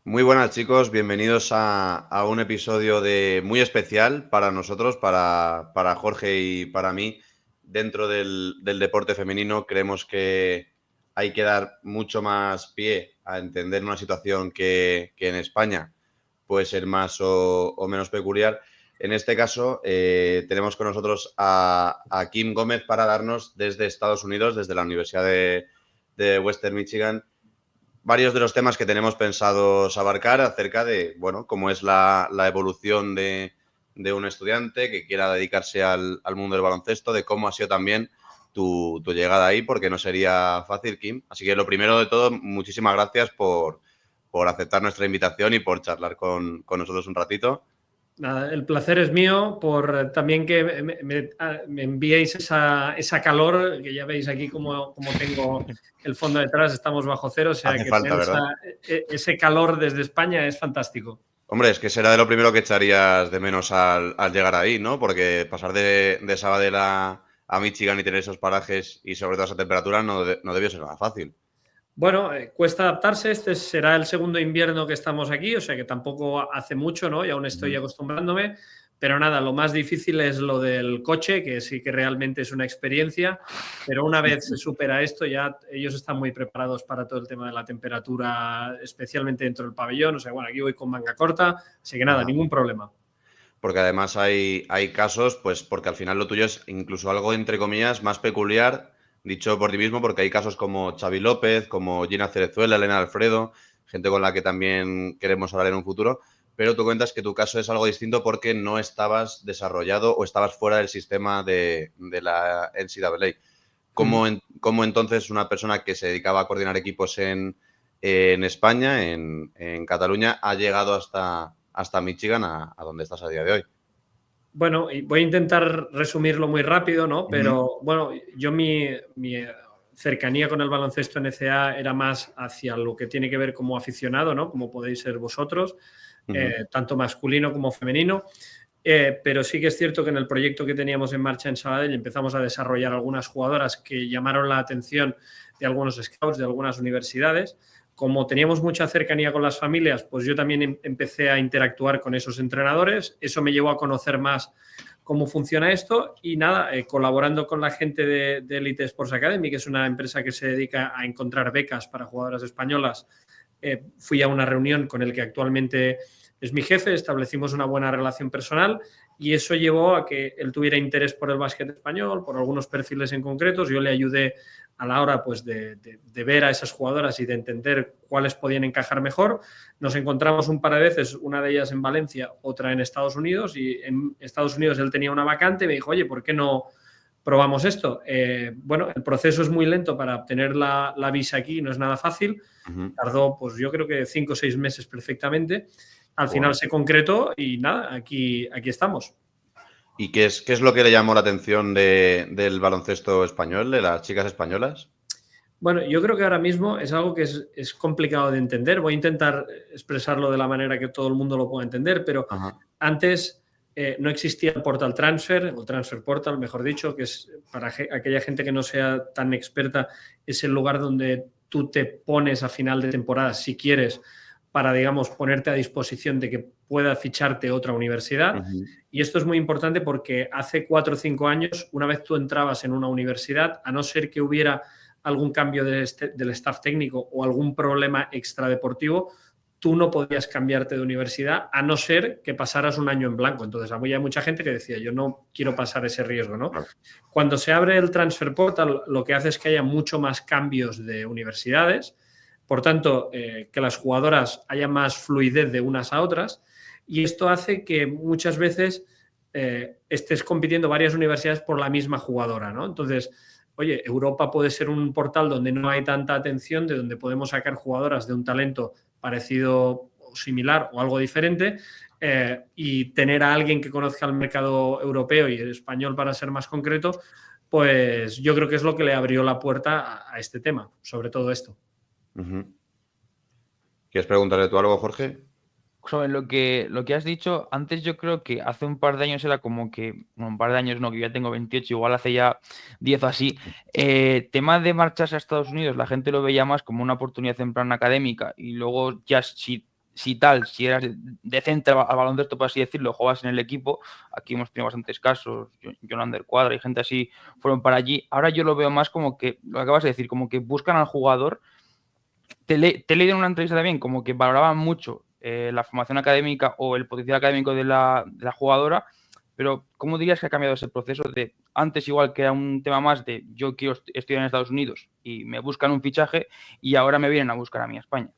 Muy buenas chicos, bienvenidos a un episodio muy especial para nosotros, para Jorge y para mí. Dentro del deporte femenino creemos que hay que dar mucho más pie a entender una situación que en España puede ser más o menos peculiar. En este caso tenemos con nosotros a Kim Gómez para darnos desde Estados Unidos, desde la Universidad de Western Michigan, varios de los temas que tenemos pensados abarcar acerca de, bueno, cómo es la evolución de un estudiante que quiera dedicarse al mundo del baloncesto, de cómo ha sido también tu llegada ahí, porque no sería fácil, Kim. Así que lo primero de todo, muchísimas gracias por aceptar nuestra invitación y por charlar con nosotros un ratito. Nada, el placer es mío por también que me enviéis esa calor, que ya veis aquí como tengo el fondo detrás, estamos bajo cero, o sea Hace que falta, tener ¿verdad? ese calor desde España es fantástico. Hombre, es que será de lo primero que echarías de menos al llegar ahí, ¿no? Porque pasar de Sabadell a Michigan y tener esos parajes y sobre todo esa temperatura no debió ser nada fácil. Bueno, cuesta adaptarse, este será el segundo invierno que estamos aquí, o sea que tampoco hace mucho, ¿no? Y aún estoy acostumbrándome, pero nada, lo más difícil es lo del coche, que sí que realmente es una experiencia, pero una vez se supera esto ya ellos están muy preparados para todo el tema de la temperatura, especialmente dentro del pabellón, o sea, bueno, aquí voy con manga corta, así que nada, Ajá. ningún problema. Porque además hay casos, pues porque al final lo tuyo es incluso algo, entre comillas, más peculiar, dicho por ti mismo, porque hay casos como Xavi López, como Gina Cerezuela, Elena Alfredo, gente con la que también queremos hablar en un futuro, pero tú cuentas que tu caso es algo distinto porque no estabas desarrollado o estabas fuera del sistema de la NCAA. Ujú. ¿Cómo entonces una persona que se dedicaba a coordinar equipos en España, en Cataluña, ha llegado hasta Michigan, a donde estás a día de hoy? Bueno, y voy a intentar resumirlo muy rápido, ¿no? Ujú, Pero bueno, yo mi cercanía con el baloncesto NCAA era más hacia lo que tiene que ver como aficionado, ¿no? Como podéis ser vosotros, ujú, tanto masculino como femenino. Pero sí que es cierto que en el proyecto que teníamos en marcha en Sabadell empezamos a desarrollar algunas jugadoras que llamaron la atención de algunos scouts de algunas universidades. Como teníamos mucha cercanía con las familias, pues yo también empecé a interactuar con esos entrenadores. Eso me llevó a conocer más cómo funciona esto y nada, colaborando con la gente de Elite Sports Academy, que es una empresa que se dedica a encontrar becas para jugadoras españolas. Fui a una reunión con el que actualmente es mi jefe, establecimos una buena relación personal y eso llevó a que él tuviera interés por el básquet español, por algunos perfiles en concretos. Yo le ayudé a la hora pues, de ver a esas jugadoras y de entender cuáles podían encajar mejor. Nos encontramos un par de veces, una de ellas en Valencia, otra en Estados Unidos, y en Estados Unidos él tenía una vacante y me dijo, oye, ¿por qué no probamos esto? Bueno, el proceso es muy lento para obtener la visa aquí, no es nada fácil. ujú. Tardó, pues yo creo que 5 o 6 meses perfectamente. Al final Joder. se concretó y nada, aquí estamos. ¿Y qué es lo que le llamó la atención del baloncesto español, de las chicas españolas? Bueno, yo creo que ahora mismo es algo que es complicado de entender. Voy a intentar expresarlo de la manera que todo el mundo lo pueda entender, pero Ajá. antes no existía el Portal Transfer, o Transfer Portal, mejor dicho, que es para aquella gente que no sea tan experta, es el lugar donde tú te pones a final de temporada, si quieres, para, digamos, ponerte a disposición de que pueda ficharte otra universidad. Ujú, Y esto es muy importante porque hace 4 o 5 años, una vez tú entrabas en una universidad, a no ser que hubiera algún cambio del staff técnico o algún problema extradeportivo, tú no podías cambiarte de universidad a no ser que pasaras un año en blanco. Entonces, había mucha gente que decía, yo no quiero pasar ese riesgo, ¿no? claro. Cuando se abre el Transfer Portal, lo que hace es que haya mucho más cambios de universidades, por tanto, que las jugadoras haya más fluidez de unas a otras, y esto hace que muchas veces estés compitiendo varias universidades por la misma jugadora, ¿no? Entonces, oye, Europa puede ser un portal donde no hay tanta atención, de donde podemos sacar jugadoras de un talento parecido o similar o algo diferente, y tener a alguien que conozca el mercado europeo y el español para ser más concreto, pues yo creo que es lo que le abrió la puerta a este tema, sobre todo esto. Ujú. ¿Quieres preguntarle tú algo, Jorge? Sobre lo que has dicho, antes yo creo que hace un par de años era como que, bueno, un par de años no, que yo ya tengo 28, igual hace ya 10 o así, tema de marcharse a Estados Unidos, la gente lo veía más como una oportunidad en plan académica y luego ya si si si eras decente al baloncesto, por así decirlo, jugabas en el equipo. Aquí hemos tenido bastantes casos, Jonander Cuadra y gente así fueron para allí. Ahora yo lo veo más como que, lo que acabas de decir, como que buscan al jugador. Te he leído en una entrevista también como que valoraban mucho la formación académica o el potencial académico de la jugadora, pero ¿cómo dirías que ha cambiado ese proceso de antes igual que era un tema más de yo quiero estudiar en Estados Unidos y me buscan un fichaje y ahora me vienen a buscar a mí a España?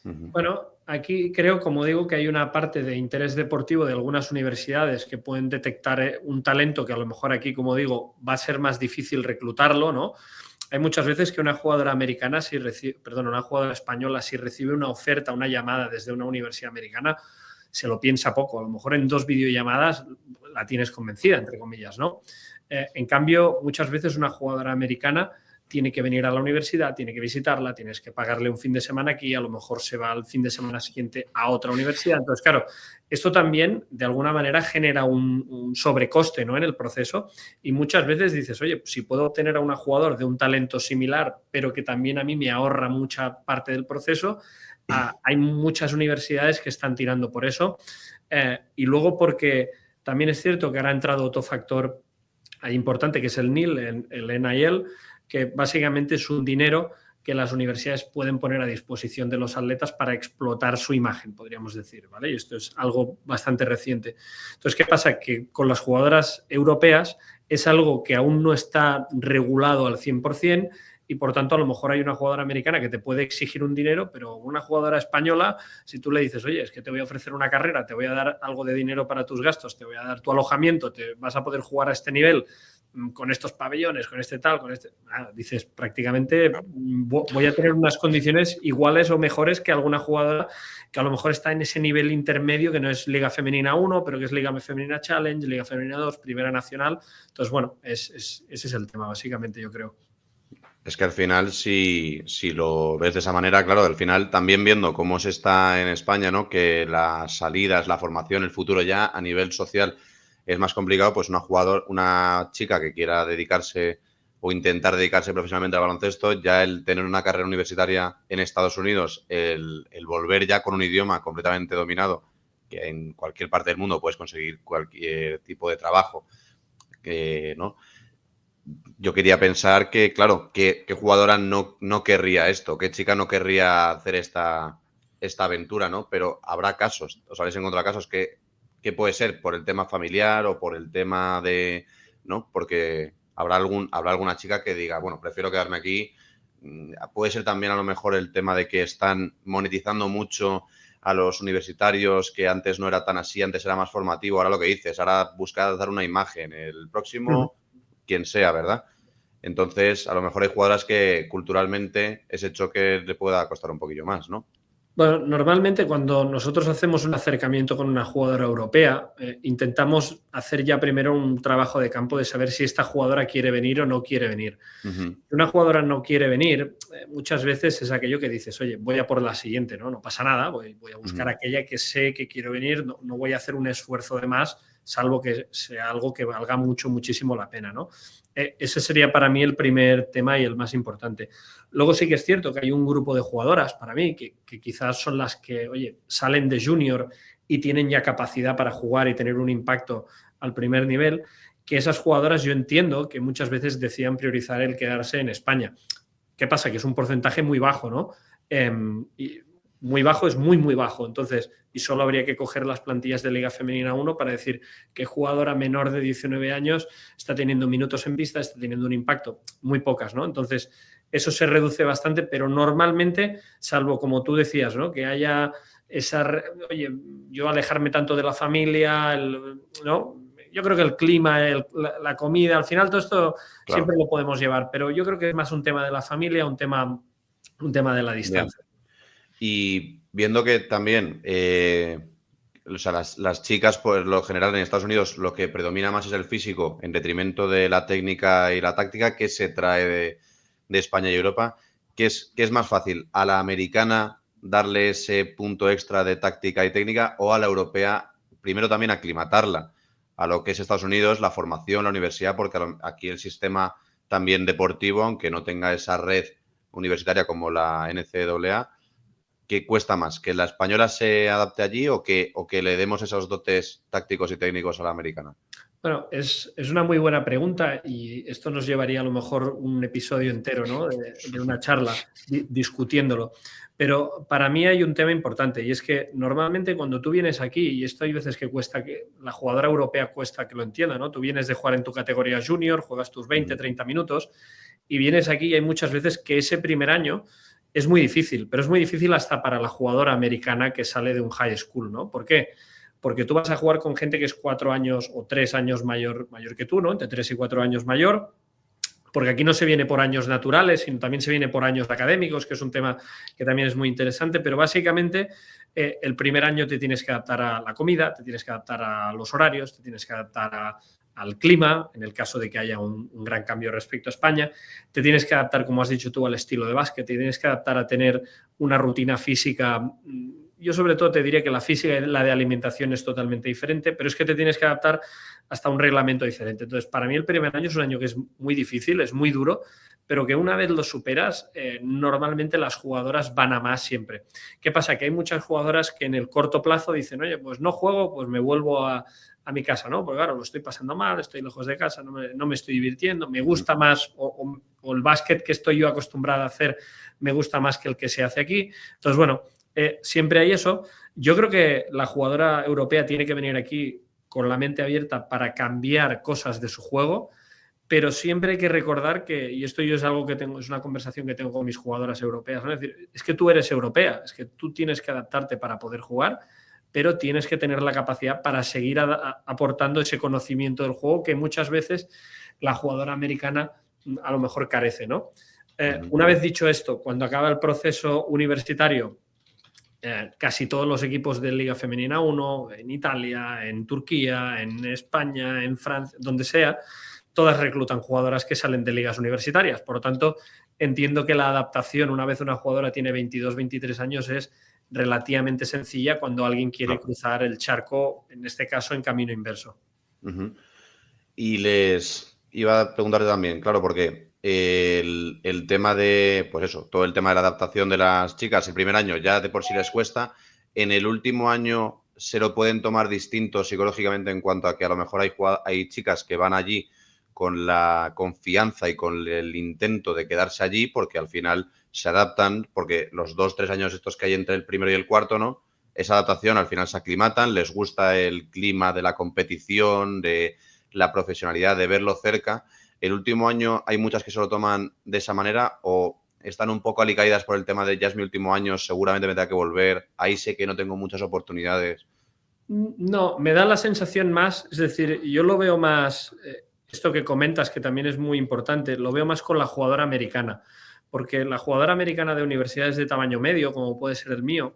Bueno, aquí creo, como digo, que hay una parte de interés deportivo de algunas universidades que pueden detectar un talento que a lo mejor aquí, como digo, va a ser más difícil reclutarlo, ¿no? Hay muchas veces que una jugadora americana, una jugadora española, si recibe una oferta, una llamada desde una universidad americana, se lo piensa poco. A lo mejor en 2 videollamadas la tienes convencida, entre comillas, ¿no? En cambio, muchas veces una jugadora americana tiene que venir a la universidad, tiene que visitarla, tienes que pagarle un fin de semana aquí, a lo mejor se va al fin de semana siguiente a otra universidad. Entonces, claro, esto también de alguna manera genera un sobrecoste, ¿no?, en el proceso, y muchas veces dices, oye, pues si puedo obtener a una jugadora de un talento similar, pero que también a mí me ahorra mucha parte del proceso, hay muchas universidades que están tirando por eso. Y luego porque también es cierto que ahora ha entrado otro factor importante, que es el NIL, el NIL, que básicamente es un dinero que las universidades pueden poner a disposición de los atletas para explotar su imagen, podríamos decir, ¿vale? Y esto es algo bastante reciente. Entonces, ¿qué pasa? Que con las jugadoras europeas es algo que aún no está regulado al 100%, y por tanto a lo mejor hay una jugadora americana que te puede exigir un dinero, pero una jugadora española, si tú le dices, oye, es que te voy a ofrecer una carrera, te voy a dar algo de dinero para tus gastos, te voy a dar tu alojamiento, te vas a poder jugar a este nivel, con estos pabellones, con este tal, con este... dices, prácticamente voy a tener unas condiciones iguales o mejores que alguna jugadora que a lo mejor está en ese nivel intermedio, que no es Liga Femenina 1, pero que es Liga Femenina Challenge, Liga Femenina 2, Primera Nacional. Entonces, bueno, ese es el tema, básicamente, yo creo. Es que al final, si lo ves de esa manera, claro, al final también viendo cómo se está en España, ¿no?, que las salidas, la formación, el futuro ya a nivel social es más complicado, pues una chica que quiera dedicarse o intentar dedicarse profesionalmente al baloncesto, ya el tener una carrera universitaria en Estados Unidos, el volver ya con un idioma completamente dominado, que en cualquier parte del mundo puedes conseguir cualquier tipo de trabajo, ¿no? Yo quería pensar que, claro, ¿qué jugadora no querría esto? ¿Qué chica no querría hacer esta aventura, ¿no? Pero habrá casos, os habéis encontrado casos que puede ser por el tema familiar o por el tema de, ¿no? Porque habrá alguna chica que diga, bueno, prefiero quedarme aquí. Puede ser también a lo mejor el tema de que están monetizando mucho a los universitarios, que antes no era tan así, antes era más formativo. Ahora lo que dices, ahora buscar dar una imagen. El próximo... quien sea, ¿verdad? Entonces, a lo mejor hay jugadoras que culturalmente ese choque le pueda costar un poquillo más, ¿no? Bueno, normalmente cuando nosotros hacemos un acercamiento con una jugadora europea, intentamos hacer ya primero un trabajo de campo de saber si esta jugadora quiere venir o no quiere venir. Si una jugadora no quiere venir, muchas veces es aquello que dices, oye, voy a por la siguiente, ¿no? No pasa nada, voy a buscar aquella que sé que quiero venir, no voy a hacer un esfuerzo de más, salvo que sea algo que valga muchísimo la pena, ¿no? Ese sería para mí el primer tema y el más importante. Luego sí que es cierto que hay un grupo de jugadoras para mí que quizás son las que, oye, salen de junior y tienen ya capacidad para jugar y tener un impacto al primer nivel, que esas jugadoras yo entiendo que muchas veces decían priorizar el quedarse en España. ¿Qué pasa? Que es un porcentaje muy bajo, ¿no? Y muy bajo es muy bajo. Entonces, y solo habría que coger las plantillas de Liga Femenina 1 para decir qué jugadora menor de 19 años está teniendo minutos en pista, está teniendo un impacto. Muy pocas, ¿no? Entonces, eso se reduce bastante, pero normalmente, salvo como tú decías, ¿no?, que haya esa... Oye, yo alejarme tanto de la familia, ¿no? Yo creo que el clima, la comida, al final todo esto siempre lo podemos llevar, pero yo creo que es más un tema de la familia, un tema de la distancia. Bien. Y viendo que también, o sea, las chicas, por lo general en Estados Unidos, lo que predomina más es el físico, en detrimento de la técnica y la táctica que se trae de España y Europa. ¿Qué es más fácil? ¿A la americana darle ese punto extra de táctica y técnica, o a la europea primero también aclimatarla a lo que es Estados Unidos, la formación, la universidad? Porque aquí el sistema también deportivo, aunque no tenga esa red universitaria como la NCAA, que cuesta más? ¿Que la española se adapte allí o que le demos esos dotes tácticos y técnicos a la americana? Bueno, es una muy buena pregunta y esto nos llevaría a lo mejor un episodio entero, ¿no? de una charla discutiéndolo. Pero para mí hay un tema importante y es que normalmente cuando tú vienes aquí, y esto hay veces que cuesta, que la jugadora europea cuesta que lo entienda, ¿no? Tú vienes de jugar en tu categoría junior, juegas tus 20, 30 minutos y vienes aquí y hay muchas veces que ese primer año es muy difícil, pero es muy difícil hasta para la jugadora americana que sale de un high school, ¿no? ¿Por qué? Porque tú vas a jugar con gente que es 4 años o 3 años mayor que tú, ¿no? Entre 3 y 4 años mayor, porque aquí no se viene por años naturales, sino también se viene por años académicos, que es un tema que también es muy interesante, pero básicamente el primer año te tienes que adaptar a la comida, te tienes que adaptar a los horarios, te tienes que adaptar al clima, en el caso de que haya un gran cambio respecto a España, te tienes que adaptar, como has dicho tú, al estilo de básquet, te tienes que adaptar a tener una rutina física. Yo sobre todo te diría que la física y la de alimentación es totalmente diferente, pero es que te tienes que adaptar hasta un reglamento diferente. Entonces, para mí el primer año es un año que es muy difícil, es muy duro, pero que una vez lo superas, normalmente las jugadoras van a más siempre. ¿Qué pasa? Que hay muchas jugadoras que en el corto plazo dicen, oye, pues no juego, pues me vuelvo a mi casa, ¿no? Porque claro, lo estoy pasando mal, estoy lejos de casa, no me estoy divirtiendo, me gusta más, o el básquet que estoy yo acostumbrada a hacer me gusta más que el que se hace aquí. Entonces, bueno, siempre hay eso. Yo creo que la jugadora europea tiene que venir aquí con la mente abierta para cambiar cosas de su juego, pero siempre hay que recordar que, y esto yo es algo que tengo, es una conversación que tengo con mis jugadoras europeas, ¿no? Es decir, es que tú eres europea, es que tú tienes que adaptarte para poder jugar, pero tienes que tener la capacidad para seguir aportando ese conocimiento del juego que muchas veces la jugadora americana a lo mejor carece, ¿no? Una vez dicho esto, cuando acaba el proceso universitario, casi todos los equipos de Liga Femenina 1, en Italia, en Turquía, en España, en Francia, donde sea, todas reclutan jugadoras que salen de ligas universitarias. Por lo tanto, entiendo que la adaptación, una vez una jugadora tiene 22, 23 años, es relativamente sencilla cuando alguien quiere cruzar el charco, en este caso en camino inverso. Y les iba a preguntarte también, claro, porque el tema de, pues eso, todo el tema de la adaptación de las chicas, el primer año ya de por sí les cuesta, en el último año se lo pueden tomar distinto psicológicamente en cuanto a que a lo mejor hay chicas que van allí con la confianza y con el intento de quedarse allí porque al final se adaptan, porque los 2-3 años estos que hay entre el primero y el cuarto, ¿no? Esa adaptación al final se aclimatan, les gusta el clima de la competición, de la profesionalidad, de verlo cerca. El último año hay muchas que se lo toman de esa manera o están un poco alicaídas por el tema de ya es mi último año, seguramente me tenga que volver, ahí sé que no tengo muchas oportunidades. No, me da la sensación más, es decir, yo lo veo más, esto que comentas que también es muy importante, lo veo más con la jugadora americana, porque la jugadora americana de universidades de tamaño medio, como puede ser el mío,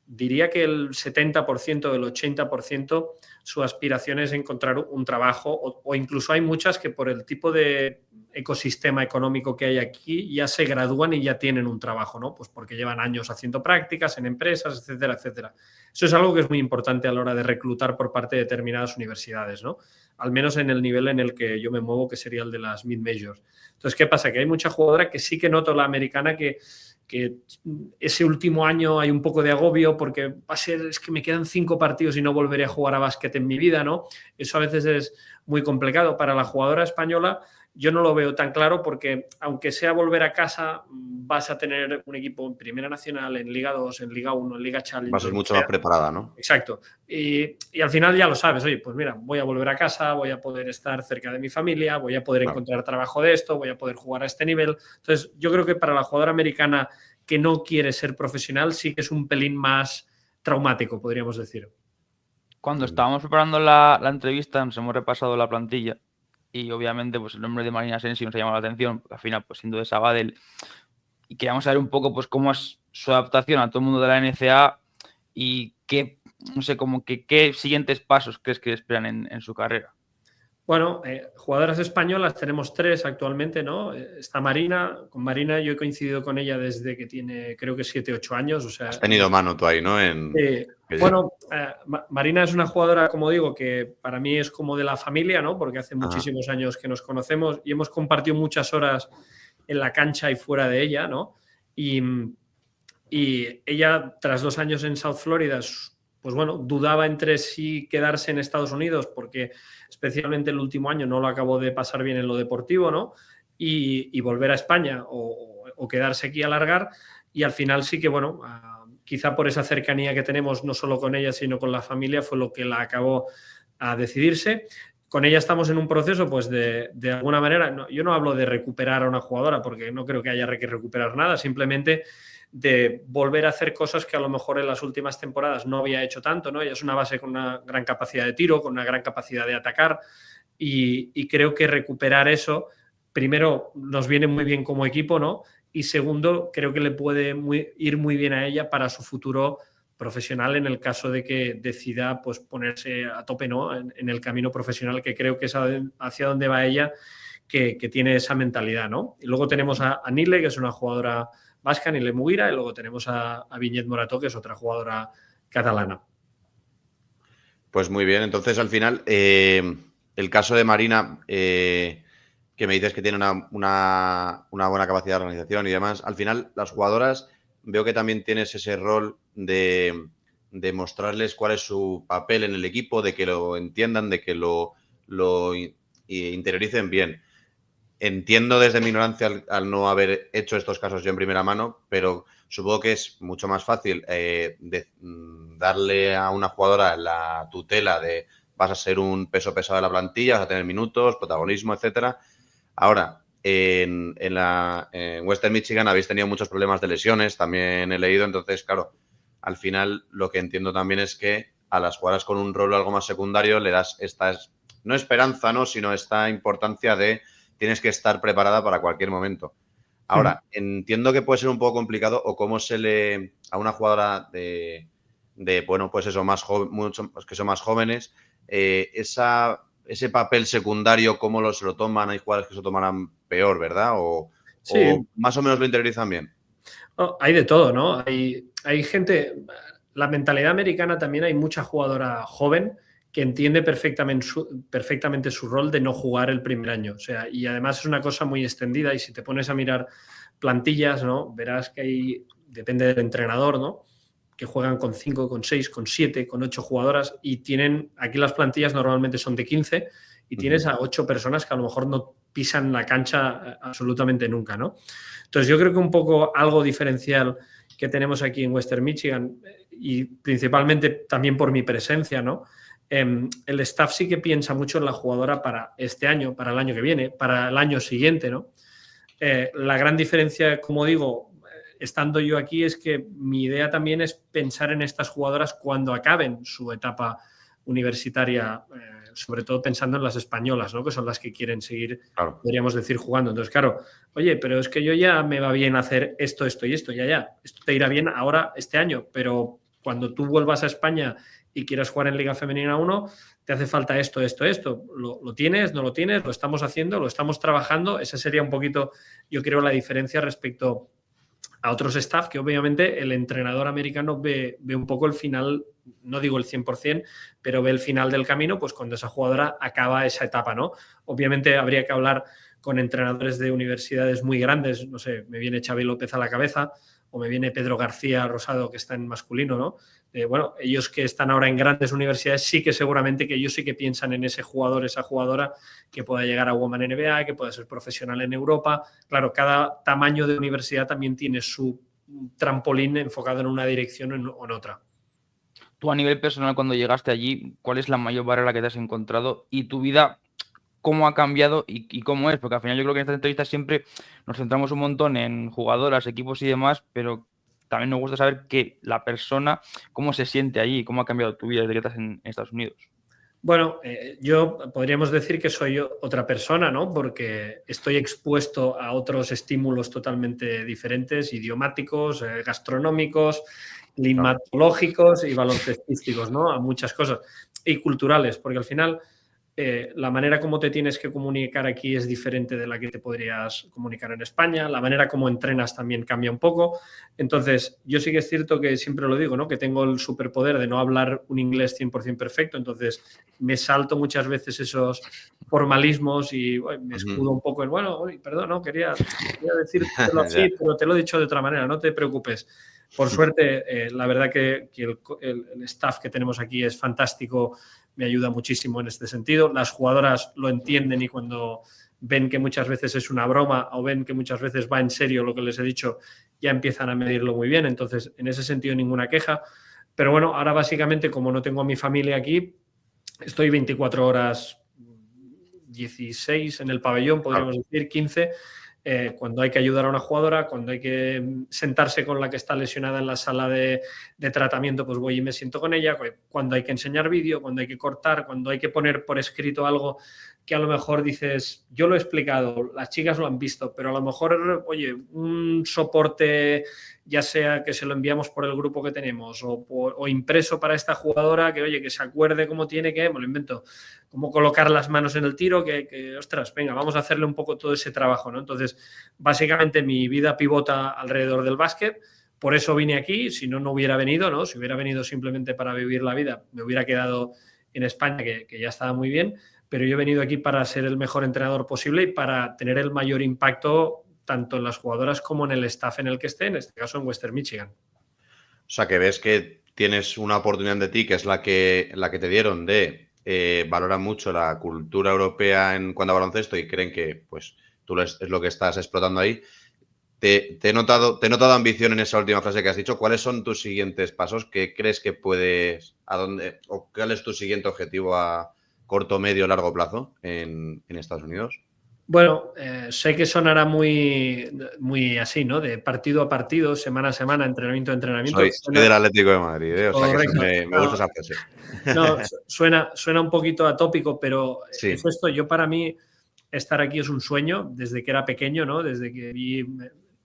diría que el 70%, el 80%, su aspiración es encontrar un trabajo o incluso hay muchas que por el tipo de ecosistema económico que hay aquí ya se gradúan y ya tienen un trabajo, ¿no? Pues porque llevan años haciendo prácticas en empresas, etcétera, etcétera. Eso es algo que es muy importante a la hora de reclutar por parte de determinadas universidades, ¿no? Al menos en el nivel en el que yo me muevo, que sería el de las mid-majors. Entonces, ¿qué pasa? Que hay mucha jugadora que sí que noto la americana que ese último año hay un poco de agobio porque va a ser, es que me quedan 5 partidos y no volveré a jugar a básquet en mi vida, ¿no? Eso a veces es muy complicado. Para la jugadora española yo no lo veo tan claro porque aunque sea volver a casa, vas a tener un equipo en Primera Nacional, en Liga 2, en Liga 1, en Liga Challenge. Vas a ser mucho más preparada, ¿no? Exacto. Y al final ya lo sabes, oye, pues mira, voy a volver a casa, voy a poder estar cerca de mi familia, voy a poder encontrar trabajo de esto, voy a poder jugar a este nivel. Entonces, yo creo que para la jugadora americana que no quiere ser profesional sí que es un pelín más traumático, podríamos decir. Cuando estábamos preparando la entrevista nos hemos repasado la plantilla y obviamente pues el nombre de Marina Sensi nos ha llamado la atención, porque al final pues siendo de Sabadell y queríamos saber un poco pues cómo es su adaptación a todo el mundo de la NCAA y qué, no sé, como que qué siguientes pasos crees que esperan en su carrera. Bueno, jugadoras españolas tenemos 3 actualmente, ¿no? Está Marina. Con Marina yo he coincidido con ella desde que tiene, creo que 7-8 años. O sea, has tenido mano tú ahí, ¿no? Bueno, Marina es una jugadora, como digo, que para mí es como de la familia, ¿no? Porque hace muchísimos años que nos conocemos y hemos compartido muchas horas en la cancha y fuera de ella, ¿no? Y y ella, tras 2 años en South Florida, pues bueno, dudaba entre si quedarse en Estados Unidos, porque especialmente el último año no lo acabó de pasar bien en lo deportivo, ¿no? Y volver a España o quedarse aquí a alargar. Y al final sí que, bueno, quizá por esa cercanía que tenemos no solo con ella, sino con la familia, fue lo que la acabó a decidirse. Con ella estamos en un proceso, pues de alguna manera, yo no hablo de recuperar a una jugadora, porque no creo que haya que recuperar nada, simplemente de volver a hacer cosas que a lo mejor en las últimas temporadas no había hecho tanto, ¿no? Ella es una base con una gran capacidad de tiro, con una gran capacidad de atacar, y creo que recuperar eso, primero, nos viene muy bien como equipo, ¿no? Y segundo, creo que le puede ir muy bien a ella para su futuro profesional en el caso de que decida pues ponerse a tope, ¿no? en el camino profesional, que creo que es hacia donde va ella, que tiene esa mentalidad, ¿no? Y luego tenemos a Nile, que es una jugadora vasca, Nile Muguira, y luego tenemos a Viñet Morató, que es otra jugadora catalana. Pues muy bien, entonces al final, el caso de Marina, que me dices que tiene una buena capacidad de organización y demás, al final las jugadoras veo que también tienes ese rol de mostrarles cuál es su papel en el equipo, de que lo entiendan, de que lo interioricen bien. Entiendo desde mi ignorancia al no haber hecho estos casos yo en primera mano, pero supongo que es mucho más fácil darle a una jugadora la tutela de vas a ser un peso pesado de la plantilla, vas a tener minutos, protagonismo, etcétera. Ahora, en Western Michigan habéis tenido muchos problemas de lesiones, también he leído, entonces, claro, al final lo que entiendo también es que a las jugadoras con un rol algo más secundario le das esta, no esperanza, ¿no?, sino esta importancia de tienes que estar preparada para cualquier momento. Ahora, entiendo que puede ser un poco complicado o cómo se le a una jugadora de bueno, pues eso, que son más jóvenes, ese papel secundario, cómo se lo toman. Hay jugadores que se lo tomarán peor, ¿verdad? Sí. O más o menos lo interiorizan bien. Oh, hay de todo, ¿no? Hay gente, la mentalidad americana también, hay mucha jugadora joven que entiende perfectamente su rol de no jugar el primer año. O sea, y además es una cosa muy extendida, y si te pones a mirar plantillas, ¿no?, verás que depende del entrenador, ¿no?, que juegan con 5, con 6, con 7, con 8 jugadoras, y tienen, aquí las plantillas normalmente son de 15, y tienes a 8 personas que a lo mejor no pisan la cancha absolutamente nunca, ¿no? Entonces yo creo que un poco algo diferencial que tenemos aquí en Western Michigan, y principalmente también por mi presencia, ¿no?, el staff sí que piensa mucho en la jugadora para este año, para el año que viene, para el año siguiente, ¿no? La gran diferencia, como digo, estando yo aquí, es que mi idea también es pensar en estas jugadoras cuando acaben su etapa universitaria, sobre todo pensando en las españolas, ¿no?, que son las que quieren seguir, claro, podríamos decir, jugando. Entonces, claro, oye, pero es que yo ya me va bien hacer esto, esto y esto, ya. Esto te irá bien ahora, este año, pero cuando tú vuelvas a España y quieras jugar en Liga Femenina 1, te hace falta esto. ¿Lo tienes? ¿No lo tienes? ¿Lo estamos haciendo? ¿Lo estamos trabajando? Esa sería un poquito, yo creo, la diferencia respecto a otros staff, que obviamente el entrenador americano ve un poco el final, no digo el 100%, pero ve el final del camino, pues cuando esa jugadora acaba esa etapa, ¿no? Obviamente habría que hablar con entrenadores de universidades muy grandes, no sé, me viene Xavi López a la cabeza, o me viene Pedro García Rosado, que está en masculino, ¿no? Bueno, ellos que están ahora en grandes universidades, sí que seguramente que ellos sí que piensan en ese jugador, esa jugadora que pueda llegar a Women NBA, que pueda ser profesional en Europa. Claro, cada tamaño de universidad también tiene su trampolín enfocado en una dirección o en otra. Tú, a nivel personal, cuando llegaste allí, ¿cuál es la mayor barrera que te has encontrado? Y tu vida, ¿cómo ha cambiado y cómo es? Porque al final yo creo que en estas entrevistas siempre nos centramos un montón en jugadoras, equipos y demás, pero también nos gusta saber que la persona, cómo se siente allí, cómo ha cambiado tu vida desde que estás en Estados Unidos. Bueno, yo podríamos decir que soy otra persona, ¿no? Porque estoy expuesto a otros estímulos totalmente diferentes, idiomáticos, gastronómicos, climatológicos y baloncestísticos, ¿no? A muchas cosas. Y culturales, porque al final la manera como te tienes que comunicar aquí es diferente de la que te podrías comunicar en España. La manera como entrenas también cambia un poco. Entonces, yo sí que es cierto que siempre lo digo, ¿no?, que tengo el superpoder de no hablar un inglés 100% perfecto. Entonces, me salto muchas veces esos formalismos y me escudo un poco en, bueno, perdón, no, quería decírtelo así, pero te lo he dicho de otra manera, no te preocupes. Por suerte, la verdad que el staff que tenemos aquí es fantástico, me ayuda muchísimo en este sentido. Las jugadoras lo entienden y cuando ven que muchas veces es una broma o ven que muchas veces va en serio lo que les he dicho, ya empiezan a medirlo muy bien. Entonces, en ese sentido, ninguna queja. Pero bueno, ahora básicamente, como no tengo a mi familia aquí, estoy 24 horas, 16 en el pabellón, podríamos decir, 15, cuando hay que ayudar a una jugadora, cuando hay que sentarse con la que está lesionada en la sala de tratamiento, pues voy y me siento con ella, cuando hay que enseñar vídeo, cuando hay que cortar, cuando hay que poner por escrito algo que a lo mejor dices, yo lo he explicado, las chicas lo han visto, pero a lo mejor, oye, un soporte, ya sea que se lo enviamos por el grupo que tenemos o impreso para esta jugadora, que oye, que se acuerde cómo tiene que, me lo invento, cómo colocar las manos en el tiro, que ostras, venga, vamos a hacerle un poco todo ese trabajo, ¿no? Entonces, básicamente mi vida pivota alrededor del básquet. Por eso vine aquí, si no, no hubiera venido, ¿no? Si hubiera venido simplemente para vivir la vida, me hubiera quedado en España, que ya estaba muy bien, pero yo he venido aquí para ser el mejor entrenador posible y para tener el mayor impacto tanto en las jugadoras como en el staff en el que esté, en este caso en Western Michigan. O sea, que ves que tienes una oportunidad de ti, que es la que te dieron, de valoran mucho la cultura europea en cuanto a baloncesto y creen que pues tú es lo que estás explotando ahí. Te he notado ambición en esa última frase que has dicho. ¿Cuáles son tus siguientes pasos? ¿Qué crees que puedes, o cuál es tu siguiente objetivo a corto, medio, largo plazo en Estados Unidos? Bueno, sé que sonará muy, muy así, ¿no? De partido a partido, semana a semana, entrenamiento a entrenamiento. Soy del Atlético de Madrid, o sea que me gusta esa frase. No, suena un poquito atópico, pero sí. es esto. Yo, para mí, estar aquí es un sueño desde que era pequeño, ¿no? Desde que vi,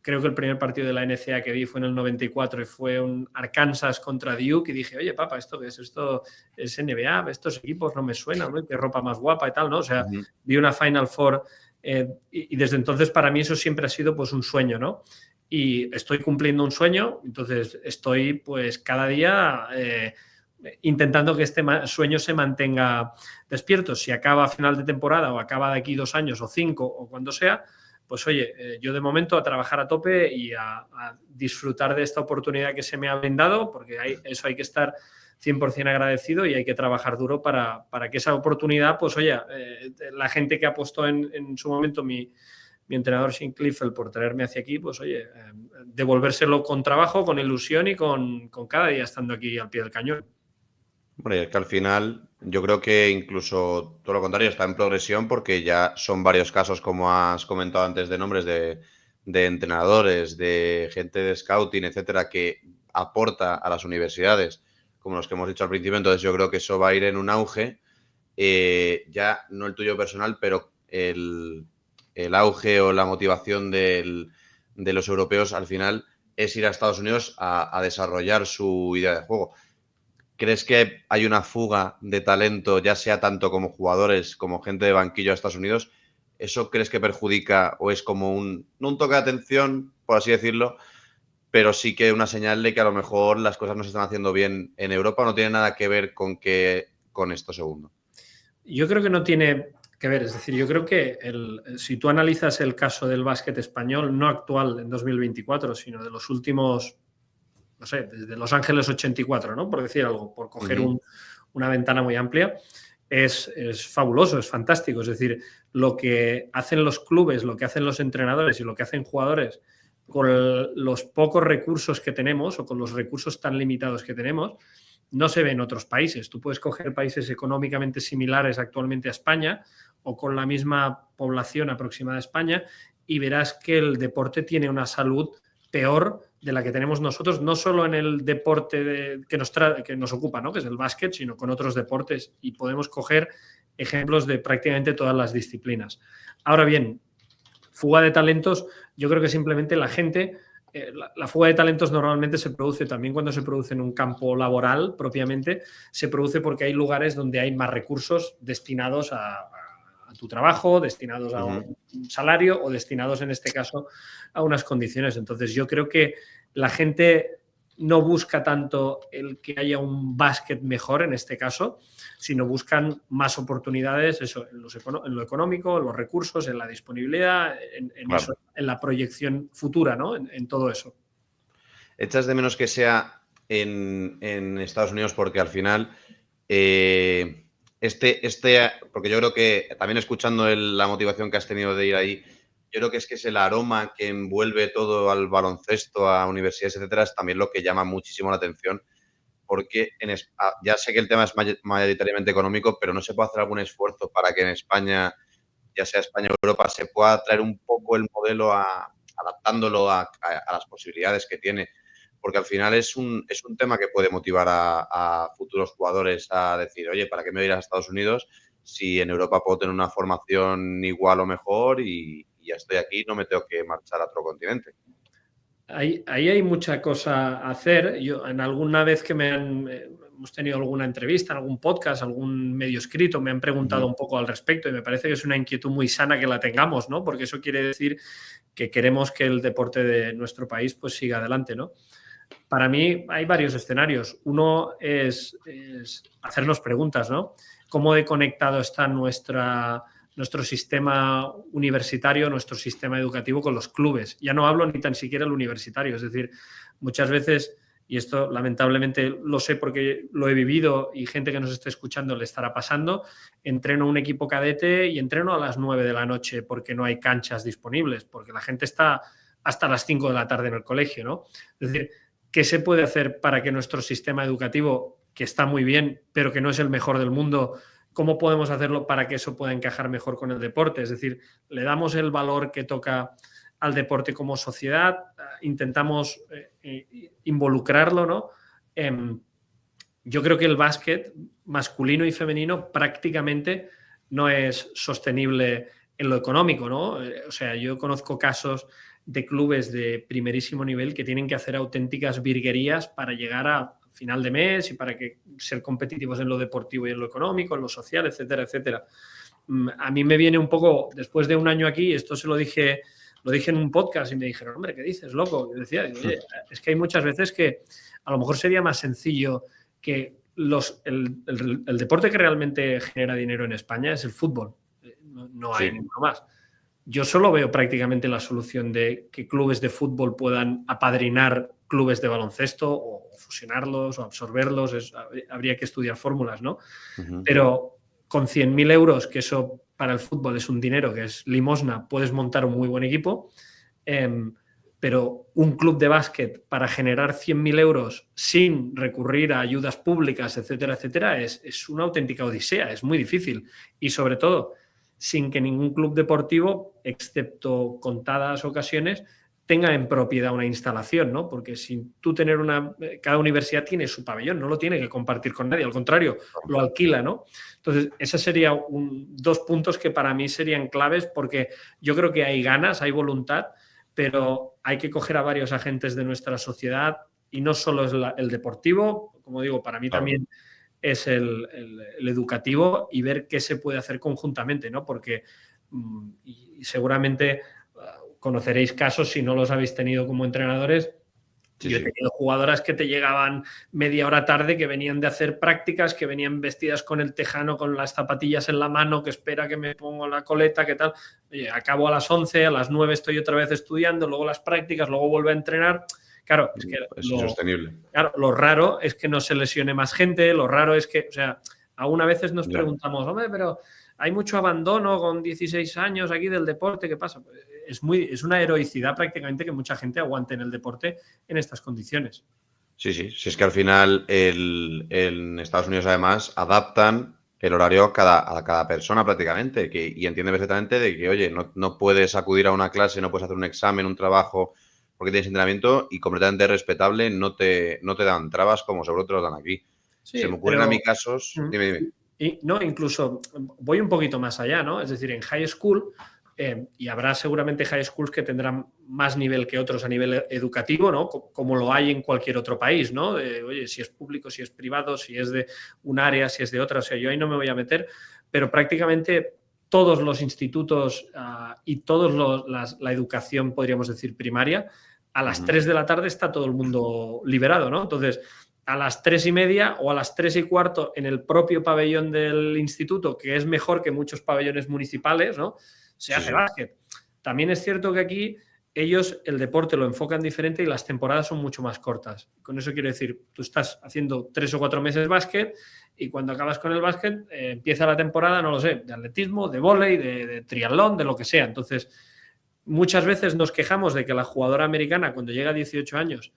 creo que el primer partido de la NCAA que vi fue en el 94 y fue un Arkansas contra Duke y dije, oye, papá, ¿esto qué es? Esto es NBA, estos equipos no me suenan, ¿no? Qué ropa más guapa y tal, ¿no? O sea, vi una Final Four y desde entonces para mí eso siempre ha sido pues un sueño, ¿no? Y estoy cumpliendo un sueño, entonces estoy pues cada día intentando que este sueño se mantenga despierto. Si acaba a final de temporada o acaba de aquí 2 años o 5 o cuando sea, pues oye, yo de momento a trabajar a tope y a disfrutar de esta oportunidad que se me ha brindado, porque eso hay que estar 100% agradecido y hay que trabajar duro para que esa oportunidad, pues oye, la gente que apostó en su momento, mi entrenador Shane Clifford, por traerme hacia aquí, pues oye, devolvérselo con trabajo, con ilusión y con cada día estando aquí al pie del cañón. Bueno, y es que al final yo creo que incluso todo lo contrario está en progresión porque ya son varios casos, como has comentado antes, de nombres de entrenadores, de gente de scouting, etcétera, que aporta a las universidades, como los que hemos dicho al principio. Entonces yo creo que eso va a ir en un auge, ya no el tuyo personal, pero el auge o la motivación de los europeos al final es ir a Estados Unidos a desarrollar su idea de juego. ¿Crees que hay una fuga de talento, ya sea tanto como jugadores como gente de banquillo a Estados Unidos? ¿Eso crees que perjudica o es como no un toque de atención, por así decirlo, pero sí que una señal de que a lo mejor las cosas no se están haciendo bien en Europa? ¿No tiene nada que ver con esto segundo? Yo creo que no tiene que ver. Es decir, yo creo que si tú analizas el caso del básquet español, no actual en 2024, sino de los últimos, no sé, desde Los Ángeles 84, ¿no? Por decir algo, por coger una ventana muy amplia, es fabuloso, es fantástico. Es decir, lo que hacen los clubes, lo que hacen los entrenadores y lo que hacen jugadores con los pocos recursos que tenemos o con los recursos tan limitados que tenemos, no se ve en otros países. Tú puedes coger países económicamente similares actualmente a España o con la misma población aproximada a España y verás que el deporte tiene una salud peor de la que tenemos nosotros, no solo en el deporte que nos ocupa, ¿no? Que es el básquet, sino con otros deportes, y podemos coger ejemplos de prácticamente todas las disciplinas. Ahora bien, fuga de talentos, yo creo que simplemente la gente, la fuga de talentos normalmente se produce también cuando se produce en un campo laboral propiamente, se produce porque hay lugares donde hay más recursos destinados a tu trabajo, destinados a un salario o destinados en este caso a unas condiciones. Entonces yo creo que la gente no busca tanto el que haya un básquet mejor en este caso, sino buscan más oportunidades eso, en lo económico, en los recursos, en la disponibilidad, en, Claro. eso, en la proyección futura, ¿no? En todo eso. ¿Echas de menos que sea en Estados Unidos? Porque al final, porque yo creo que también escuchando la motivación que has tenido de ir ahí, yo creo que es el aroma que envuelve todo al baloncesto, a universidades, etcétera, es también lo que llama muchísimo la atención. Porque ya sé que el tema es mayoritariamente económico, pero no se puede hacer algún esfuerzo para que en España, ya sea España o Europa, se pueda traer un poco el modelo adaptándolo a las posibilidades que tiene. Porque al final es un tema que puede motivar a futuros jugadores a decir, oye, ¿para qué me voy a ir a Estados Unidos si en Europa puedo tener una formación igual o mejor y ya estoy aquí, no me tengo que marchar a otro continente? Ahí hay mucha cosa a hacer. Yo, en alguna vez que hemos tenido alguna entrevista, algún podcast, algún medio escrito, me han preguntado un poco al respecto y me parece que es una inquietud muy sana que la tengamos, ¿no? Porque eso quiere decir que queremos que el deporte de nuestro país pues siga adelante, ¿no? Para mí hay varios escenarios. Uno es hacernos preguntas, ¿no? ¿Cómo de conectado está nuestro sistema universitario, nuestro sistema educativo con los clubes? Ya no hablo ni tan siquiera el universitario, es decir, muchas veces, y esto lamentablemente lo sé porque lo he vivido y gente que nos esté escuchando le estará pasando, entreno un equipo cadete y entreno a las 9 de la noche porque no hay canchas disponibles, porque la gente está hasta las 5 de la tarde en el colegio, ¿no? Es decir, ¿qué se puede hacer para que nuestro sistema educativo, que está muy bien, pero que no es el mejor del mundo, cómo podemos hacerlo para que eso pueda encajar mejor con el deporte? Es decir, le damos el valor que toca al deporte como sociedad, intentamos involucrarlo, ¿no? Yo creo que el básquet masculino y femenino prácticamente no es sostenible en lo económico, ¿no? O sea, yo conozco casos de clubes de primerísimo nivel que tienen que hacer auténticas virguerías para llegar a final de mes y para ser competitivos en lo deportivo y en lo económico, en lo social, etcétera, etcétera. A mí me viene un poco, después de un año aquí, esto se lo dije en un podcast y me dijeron, hombre, ¿qué dices, loco? Y decía, oye, es que hay muchas veces que a lo mejor sería más sencillo que el deporte que realmente genera dinero en España es el fútbol. No hay ninguno más. Yo solo veo prácticamente la solución de que clubes de fútbol puedan apadrinar clubes de baloncesto o fusionarlos o absorberlos. Habría que estudiar fórmulas, ¿no? Pero con 100.000 euros, que eso para el fútbol es un dinero que es limosna, puedes montar un muy buen equipo. Pero un club de básquet para generar 100.000 euros sin recurrir a ayudas públicas, etcétera, etcétera, es una auténtica odisea, es muy difícil. Y sobre todo, sin que ningún club deportivo, excepto contadas ocasiones, tenga en propiedad una instalación, ¿no? Porque sin tú tener cada universidad tiene su pabellón, no lo tiene que compartir con nadie, al contrario, lo alquila, ¿no? Entonces, esos serían dos puntos que para mí serían claves, porque yo creo que hay ganas, hay voluntad, pero hay que coger a varios agentes de nuestra sociedad y no solo es el deportivo, como digo, para mí también es el educativo, y ver qué se puede hacer conjuntamente, ¿no? Porque y seguramente conoceréis casos, si no los habéis tenido como entrenadores. Yo he tenido jugadoras que te llegaban media hora tarde, que venían de hacer prácticas, que venían vestidas con el tejano, con las zapatillas en la mano, que espera que me pongo la coleta, que tal. Oye, acabo a las 11, a las 9 estoy otra vez estudiando, luego las prácticas, luego vuelvo a entrenar. Claro, es que es insostenible. Claro, lo raro es que no se lesione más gente, lo raro es que, o sea, aún a veces nos preguntamos, hombre, pero hay mucho abandono con 16 años aquí del deporte, ¿qué pasa? Es una heroicidad prácticamente que mucha gente aguante en el deporte en estas condiciones. Sí, es que al final en Estados Unidos además adaptan el horario a cada persona prácticamente, y entienden perfectamente de que, oye, no puedes acudir a una clase, no puedes hacer un examen, un trabajo, porque tienes entrenamiento, y completamente respetable, no te dan trabas como seguro te lo dan aquí. Sí, se me ocurren a mí casos... Dime. Y no, incluso voy un poquito más allá, ¿no? Es decir, en high school, y habrá seguramente high schools que tendrán más nivel que otros a nivel educativo, ¿no? Como lo hay en cualquier otro país, ¿no? Oye, si es público, si es privado, si es de un área, si es de otra, o sea, yo ahí no me voy a meter, pero prácticamente todos los institutos y toda la educación, podríamos decir, primaria, a las 3 de la tarde está todo el mundo liberado, ¿no? Entonces, a las 3:30 o a las 3:15 en el propio pabellón del instituto, que es mejor que muchos pabellones municipales, ¿no? Se hace básquet. También es cierto que aquí ellos el deporte lo enfocan diferente y las temporadas son mucho más cortas. Con eso quiero decir, tú estás haciendo 3 o 4 meses básquet y cuando acabas con el básquet empieza la temporada, no lo sé, de atletismo, de vóley, de triatlón, de lo que sea. Entonces, muchas veces nos quejamos de que la jugadora americana cuando llega a 18 años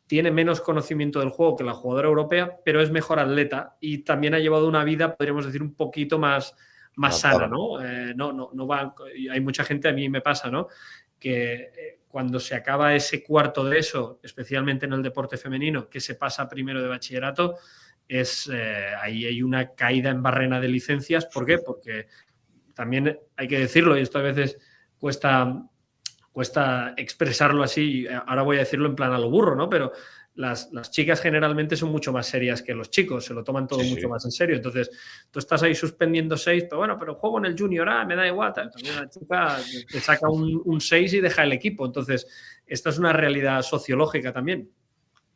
tiene menos conocimiento del juego que la jugadora europea, pero es mejor atleta y también ha llevado una vida, podríamos decir, un poquito más sana, ¿no? No va, hay mucha gente, a mí me pasa, ¿no? Que cuando se acaba ese cuarto de eso, especialmente en el deporte femenino, que se pasa primero de bachillerato, ahí hay una caída en barrena de licencias. ¿Por qué? Porque también hay que decirlo, y esto a veces cuesta expresarlo así, ahora voy a decirlo en plan a lo burro, ¿no? Pero las chicas generalmente son mucho más serias que los chicos, se lo toman todo mucho más en serio. Entonces, tú estás ahí suspendiendo 6, pero bueno, pero juego en el junior, me da igual. También una chica te saca un 6 y deja el equipo. Entonces, esta es una realidad sociológica también.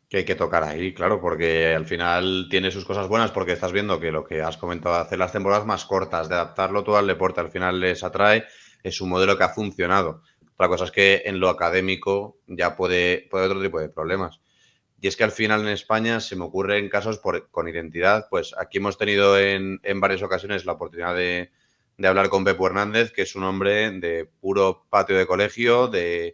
Que hay que tocar ahí, claro, porque al final tiene sus cosas buenas, porque estás viendo que lo que has comentado, hacer las temporadas más cortas, de adaptarlo todo al deporte, al final les atrae, es un modelo que ha funcionado. Otra cosa es que en lo académico ya puede haber otro tipo de problemas. Y es que al final en España se me ocurren casos con identidad. Pues aquí hemos tenido en varias ocasiones la oportunidad de hablar con Pepo Hernández, que es un hombre de puro patio de colegio, de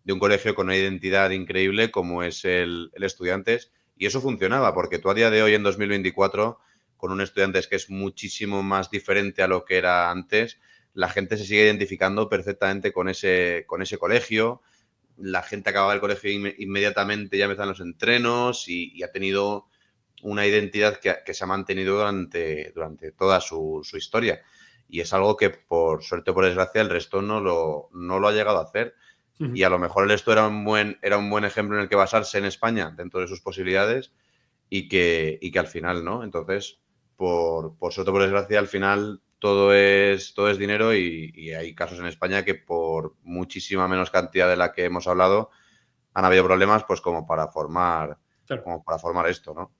un colegio con una identidad increíble como es el Estudiantes. Y eso funcionaba, porque tú a día de hoy, en 2024, con un Estudiantes que es muchísimo más diferente a lo que era antes, la gente se sigue identificando perfectamente con ese colegio. La gente acababa el colegio inmediatamente, ya empezaban los entrenos y ha tenido una identidad que se ha mantenido durante toda su historia. Y es algo que, por suerte o por desgracia, el resto no lo ha llegado a hacer. Y a lo mejor esto era un buen ejemplo en el que basarse en España, dentro de sus posibilidades, y que al final no. Entonces, por suerte o por desgracia, al final todo es dinero y hay casos en España que por muchísima menos cantidad de la que hemos hablado han habido problemas, pues como para formar esto, ¿no?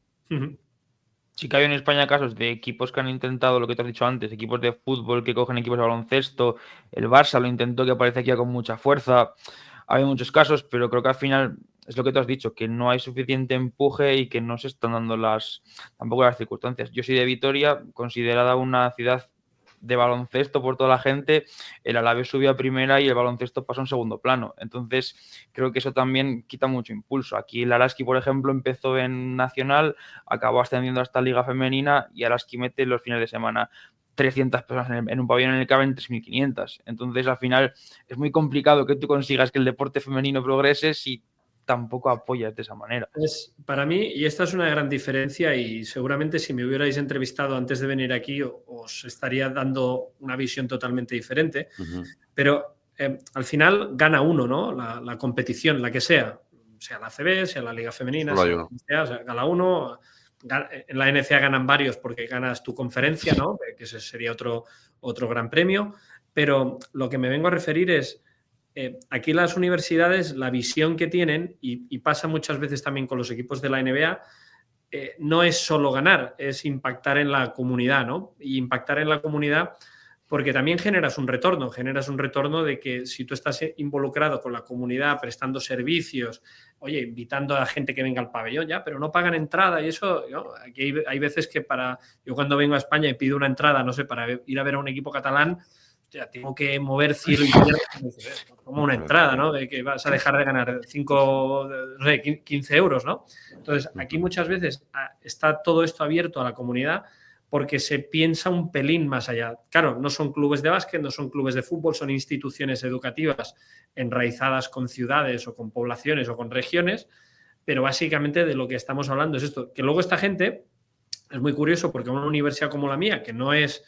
Sí que hay en España casos de equipos que han intentado lo que te has dicho antes, equipos de fútbol que cogen equipos de baloncesto, el Barça lo intentó, que parece que iba con mucha fuerza, hay muchos casos, pero creo que al final es lo que tú has dicho, que no hay suficiente empuje y que no se están dando tampoco las circunstancias. Yo soy de Vitoria, considerada una ciudad de baloncesto por toda la gente, el Alavés subió a primera y el baloncesto pasó en segundo plano. Entonces, creo que eso también quita mucho impulso. Aquí el Araski, por ejemplo, empezó en Nacional, acabó ascendiendo hasta Liga Femenina y Araski mete los fines de semana 300 personas en un pabellón en el que caben 3.500. Entonces, al final, es muy complicado que tú consigas que el deporte femenino progrese si tampoco apoyas de esa manera. Para mí, y esta es una gran diferencia, y seguramente si me hubierais entrevistado antes de venir aquí os estaría dando una visión totalmente diferente, pero al final gana uno, ¿no? La competición, la que sea la ACB, sea la Liga Femenina, sea gana uno. En la NCAA ganan varios porque ganas tu conferencia, ¿no? Que ese sería otro gran premio, pero lo que me vengo a referir es aquí las universidades, la visión que tienen, y pasa muchas veces también con los equipos de la NBA, no es solo ganar, es impactar en la comunidad, ¿no? Y impactar en la comunidad porque también generas un retorno de que si tú estás involucrado con la comunidad, prestando servicios, oye, invitando a gente que venga al pabellón, ya, pero no pagan entrada y eso, ¿no? Aquí hay veces que yo cuando vengo a España y pido una entrada, no sé, para ir a ver a un equipo catalán, ya tengo que mover cielo y tierra como una entrada, ¿no? De que vas a dejar de ganar 15 euros, ¿no? Entonces, aquí muchas veces está todo esto abierto a la comunidad porque se piensa un pelín más allá. Claro, no son clubes de básquet, no son clubes de fútbol, son instituciones educativas enraizadas con ciudades o con poblaciones o con regiones, pero básicamente de lo que estamos hablando es esto, que luego esta gente es muy curioso porque una universidad como la mía, que no es,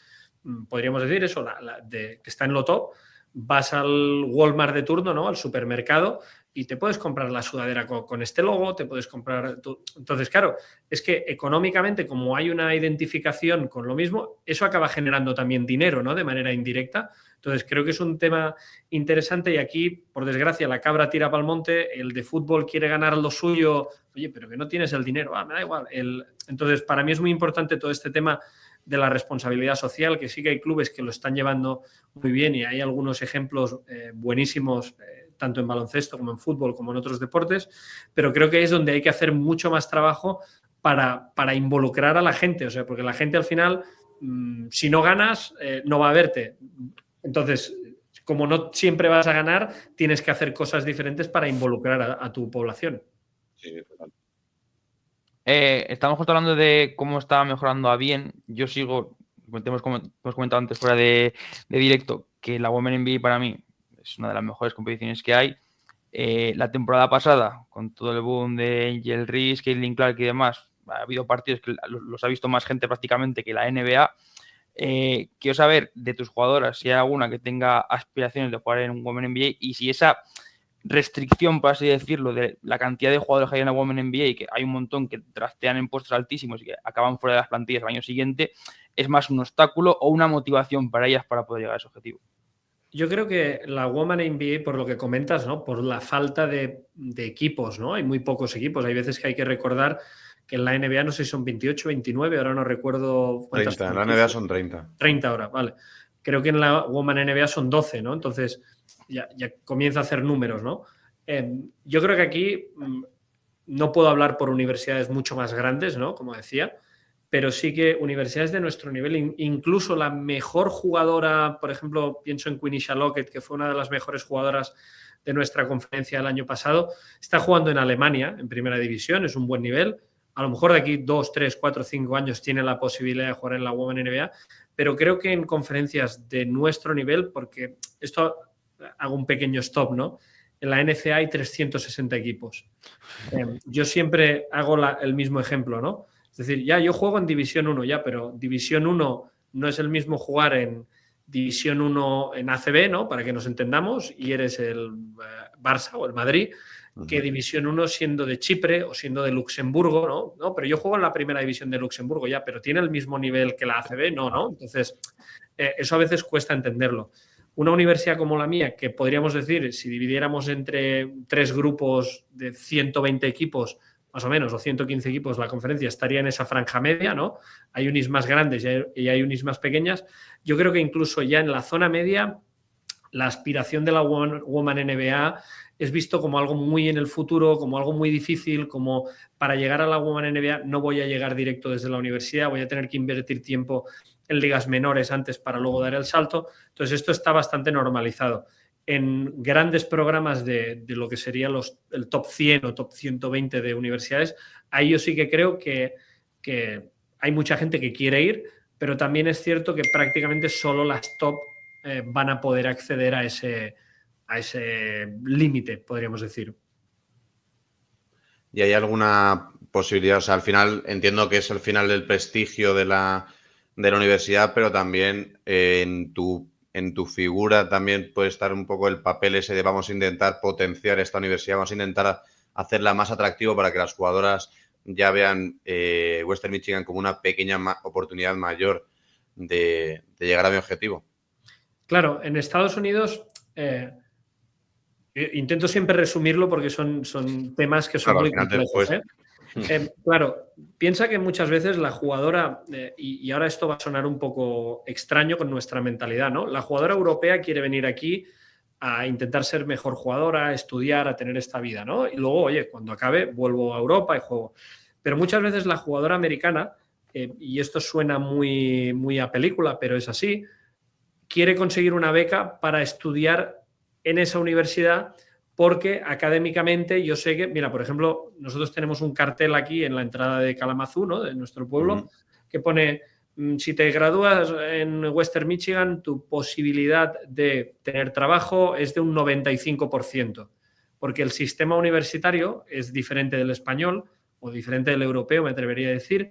podríamos decir eso, que está en lo top, vas al Walmart de turno, ¿no? Al supermercado, y te puedes comprar la sudadera con este logo, te puedes comprar... Entonces, claro, es que económicamente, como hay una identificación con lo mismo, eso acaba generando también dinero, ¿no? De manera indirecta. Entonces, creo que es un tema interesante y aquí, por desgracia, la cabra tira para el monte, el de fútbol quiere ganar lo suyo, oye, pero que no tienes el dinero, me da igual. Entonces, para mí es muy importante todo este tema de la responsabilidad social, que sí que hay clubes que lo están llevando muy bien y hay algunos ejemplos buenísimos. tanto en baloncesto como en fútbol como en otros deportes, pero creo que es donde hay que hacer mucho más trabajo para involucrar a la gente, o sea, porque la gente al final, si no ganas, no va a verte. Entonces, como no siempre vas a ganar, tienes que hacer cosas diferentes para involucrar a tu población. Sí, total. Estamos justo hablando de cómo está mejorando a bien. Yo sigo, como hemos comentado antes fuera de directo, que la Women NBA para mí es una de las mejores competiciones que hay. La temporada pasada, con todo el boom de Angel Reese, Caitlin Clark y demás, ha habido partidos que los ha visto más gente prácticamente que la NBA. Quiero saber de tus jugadoras si hay alguna que tenga aspiraciones de jugar en un Women NBA y si esa restricción, por así decirlo, de la cantidad de jugadores que hay en la Women NBA y que hay un montón que draftean en puestos altísimos y que acaban fuera de las plantillas el año siguiente, es más un obstáculo o una motivación para ellas para poder llegar a ese objetivo. Yo creo que la Women NBA, por lo que comentas, ¿no? Por la falta de equipos, ¿no? Hay muy pocos equipos. Hay veces que hay que recordar que en la NBA no sé si son 28, 29, ahora no recuerdo cuántas. 30, en la NBA son 30. 30 ahora, vale. Creo que en la Women NBA son 12, ¿no? Entonces ya comienza a hacer números, ¿no? Yo creo que aquí no puedo hablar por universidades mucho más grandes, ¿no? Como decía, pero sí que universidades de nuestro nivel, incluso la mejor jugadora, por ejemplo, pienso en Quenisha Lockett, que fue una de las mejores jugadoras de nuestra conferencia el año pasado, está jugando en Alemania, en primera división, es un buen nivel. A lo mejor de aquí 2, 3, 4, 5 años tiene la posibilidad de jugar en la Women NBA, pero creo que en conferencias de nuestro nivel, porque esto hago un pequeño stop, ¿no? En la NCAA hay 360 equipos. Yo siempre hago el mismo ejemplo, ¿no? Es decir, ya yo juego en División 1 ya, pero División 1 no es el mismo jugar en División 1 en ACB, ¿no? Para que nos entendamos, y eres el Barça o el Madrid, que División 1 siendo de Chipre o siendo de Luxemburgo, ¿no? No, pero yo juego en la primera división de Luxemburgo ya, pero ¿tiene el mismo nivel que la ACB? No, ¿no? Entonces, eso a veces cuesta entenderlo. Una universidad como la mía, que podríamos decir, si dividiéramos entre 3 grupos de 120 equipos, más o menos, o 115 equipos, la conferencia estaría en esa franja media, ¿no? Hay unis más grandes y hay unis más pequeñas. Yo creo que incluso ya en la zona media, la aspiración de la Women NBA es visto como algo muy en el futuro, como algo muy difícil, como para llegar a la Women NBA no voy a llegar directo desde la universidad, voy a tener que invertir tiempo en ligas menores antes para luego dar el salto. Entonces esto está bastante normalizado. En grandes programas de lo que sería el top 100 o top 120 de universidades, ahí yo sí que creo que hay mucha gente que quiere ir, pero también es cierto que prácticamente solo las top van a poder acceder a ese límite, podríamos decir. ¿Y hay alguna posibilidad? O sea, al final entiendo que es el final del prestigio de la universidad, pero también en tu figura también puede estar un poco el papel ese de vamos a intentar potenciar esta universidad, vamos a intentar hacerla más atractiva para que las jugadoras ya vean Western Michigan como una pequeña oportunidad mayor de llegar a mi objetivo. Claro, en Estados Unidos intento siempre resumirlo porque son temas que son muy complejos. Claro, piensa que muchas veces la jugadora, y ahora esto va a sonar un poco extraño con nuestra mentalidad, ¿no? La jugadora europea quiere venir aquí a intentar ser mejor jugadora, a estudiar, a tener esta vida, ¿no? Y luego, oye, cuando acabe, vuelvo a Europa y juego. Pero muchas veces la jugadora americana, y esto suena muy, muy a película, pero es así, quiere conseguir una beca para estudiar en esa universidad porque académicamente yo sé que, mira, por ejemplo, nosotros tenemos un cartel aquí en la entrada de Kalamazoo, ¿no? De nuestro pueblo, que pone, si te gradúas en Western Michigan, tu posibilidad de tener trabajo es de un 95%, porque el sistema universitario es diferente del español o diferente del europeo, me atrevería a decir.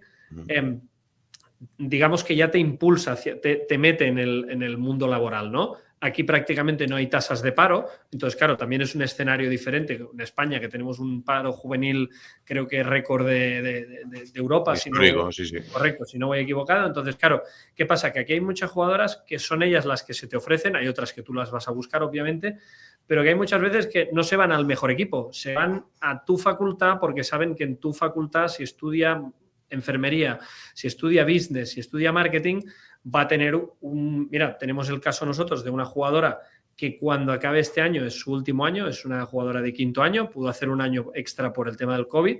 Digamos que ya te impulsa, te mete en el mundo laboral, ¿no? Aquí prácticamente no hay tasas de paro, entonces, claro, también es un escenario diferente. En España, que tenemos un paro juvenil, creo que es récord de Europa. Histórico, sí. Correcto, si no voy equivocado. Entonces, claro, ¿qué pasa? Que aquí hay muchas jugadoras que son ellas las que se te ofrecen, hay otras que tú las vas a buscar, obviamente, pero que hay muchas veces que no se van al mejor equipo, se van a tu facultad porque saben que en tu facultad, si estudia enfermería, si estudia business, si estudia marketing, va a tener mira, tenemos el caso nosotros de una jugadora que cuando acabe este año es su último año, es una jugadora de 5º año, pudo hacer un año extra por el tema del COVID,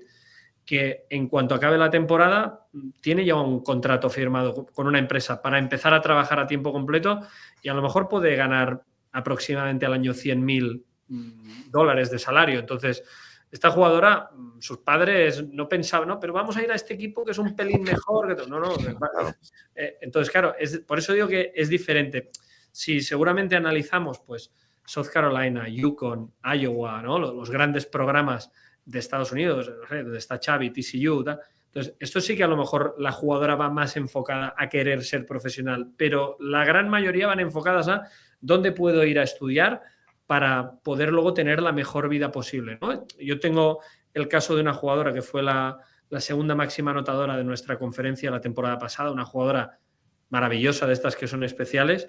que en cuanto acabe la temporada tiene ya un contrato firmado con una empresa para empezar a trabajar a tiempo completo y a lo mejor puede ganar aproximadamente al año $100,000 de salario. Entonces, esta jugadora, sus padres no pensaban, no, pero vamos a ir a este equipo que es un pelín mejor. No. Claro. Entonces, claro, por eso digo que es diferente. Si seguramente analizamos, pues, South Carolina, Yukon, Iowa, ¿no? Los grandes programas de Estados Unidos, no sé, donde está Xavi, TCU, tal. Entonces, esto sí que a lo mejor la jugadora va más enfocada a querer ser profesional, pero la gran mayoría van enfocadas a dónde puedo ir a estudiar para poder luego tener la mejor vida posible, ¿no? Yo tengo el caso de una jugadora que fue la segunda máxima anotadora de nuestra conferencia la temporada pasada, una jugadora maravillosa de estas que son especiales.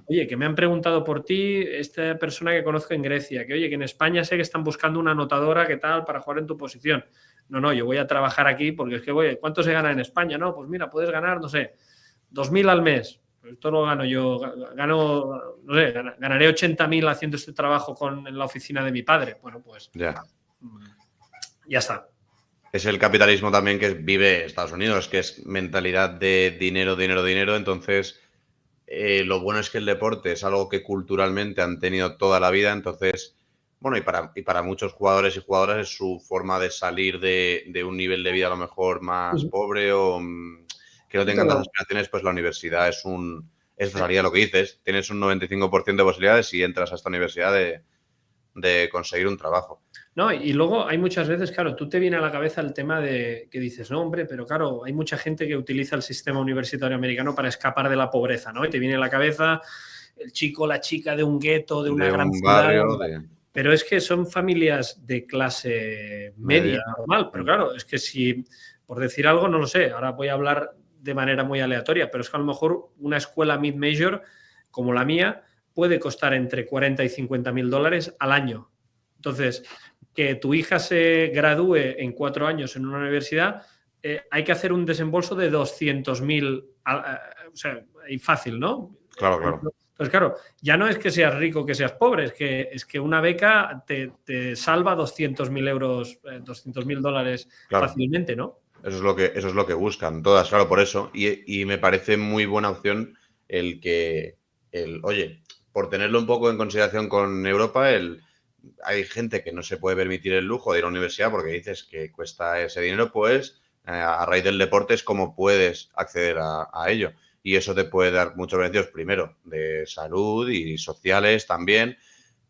Oye, que me han preguntado por ti, esta persona que conozco en Grecia, que oye, que en España sé que están buscando una anotadora, ¿qué tal? Para jugar en tu posición. No, yo voy a trabajar aquí porque es que, oye, ¿cuánto se gana en España? No, pues mira, puedes ganar, no sé, 2.000 al mes. Esto lo gano yo, no sé, ganaré 80.000 haciendo este trabajo en la oficina de mi padre. Bueno, pues ya está. Es el capitalismo también que vive Estados Unidos, que es mentalidad de dinero, dinero, dinero. Entonces, lo bueno es que el deporte es algo que culturalmente han tenido toda la vida. Entonces, bueno, y para muchos jugadores y jugadoras es su forma de salir de un nivel de vida a lo mejor más pobre o que no tengan tantas aspiraciones, pues la universidad es salía lo que dices. Tienes un 95% de posibilidades si entras a esta universidad de conseguir un trabajo. No, y luego hay muchas veces, claro, tú te viene a la cabeza el tema de que dices, no, hombre, pero claro, hay mucha gente que utiliza el sistema universitario americano para escapar de la pobreza, ¿no? Y te viene a la cabeza el chico o la chica de un gueto, de una gran ciudad. Pero es que son familias de clase media normal. Pero claro, es que si, por decir algo, no lo sé, ahora voy a hablar de manera muy aleatoria, pero es que a lo mejor una escuela mid-major como la mía puede costar entre 40 y 50.000 dólares al año. Entonces, que tu hija se gradúe en 4 años en una universidad, hay que hacer un desembolso de 200.000, o sea, y fácil, ¿no? Claro. Pues claro, ya no es que seas rico, que seas pobre, es que una beca te salva 200.000 euros, 200.000 dólares fácilmente, ¿no? Eso es lo que buscan todas, claro, por eso. Y me parece muy buena opción oye, por tenerlo un poco en consideración con Europa, hay gente que no se puede permitir el lujo de ir a la universidad porque dices que cuesta ese dinero, pues a raíz del deporte es como puedes acceder a ello. Y eso te puede dar muchos beneficios, primero, de salud y sociales también,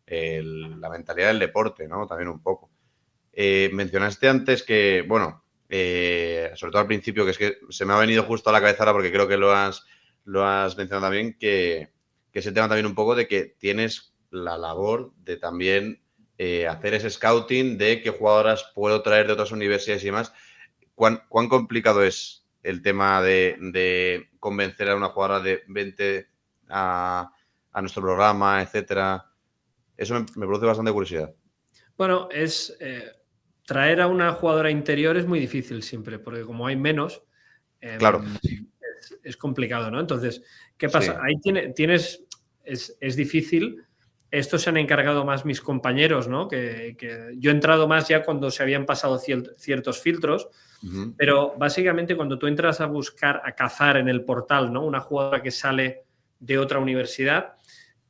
la mentalidad del deporte, ¿no? También un poco. Mencionaste antes que, bueno, sobre todo al principio, que es que se me ha venido justo a la cabeza ahora porque creo que lo has mencionado también, que es el tema también un poco de que tienes la labor de también hacer ese scouting de qué jugadoras puedo traer de otras universidades y demás. ¿Cuán complicado es el tema de convencer a una jugadora de vente a nuestro programa, etcétera? Eso me produce bastante curiosidad. Bueno, traer a una jugadora interior es muy difícil siempre, porque como hay menos, claro. Es complicado, ¿no? Entonces, ¿qué pasa? Sí. Ahí es difícil. Esto se han encargado más mis compañeros, ¿no? Que yo he entrado más ya cuando se habían pasado ciertos filtros, pero básicamente cuando tú entras a buscar, a cazar en el portal, ¿no? Una jugadora que sale de otra universidad,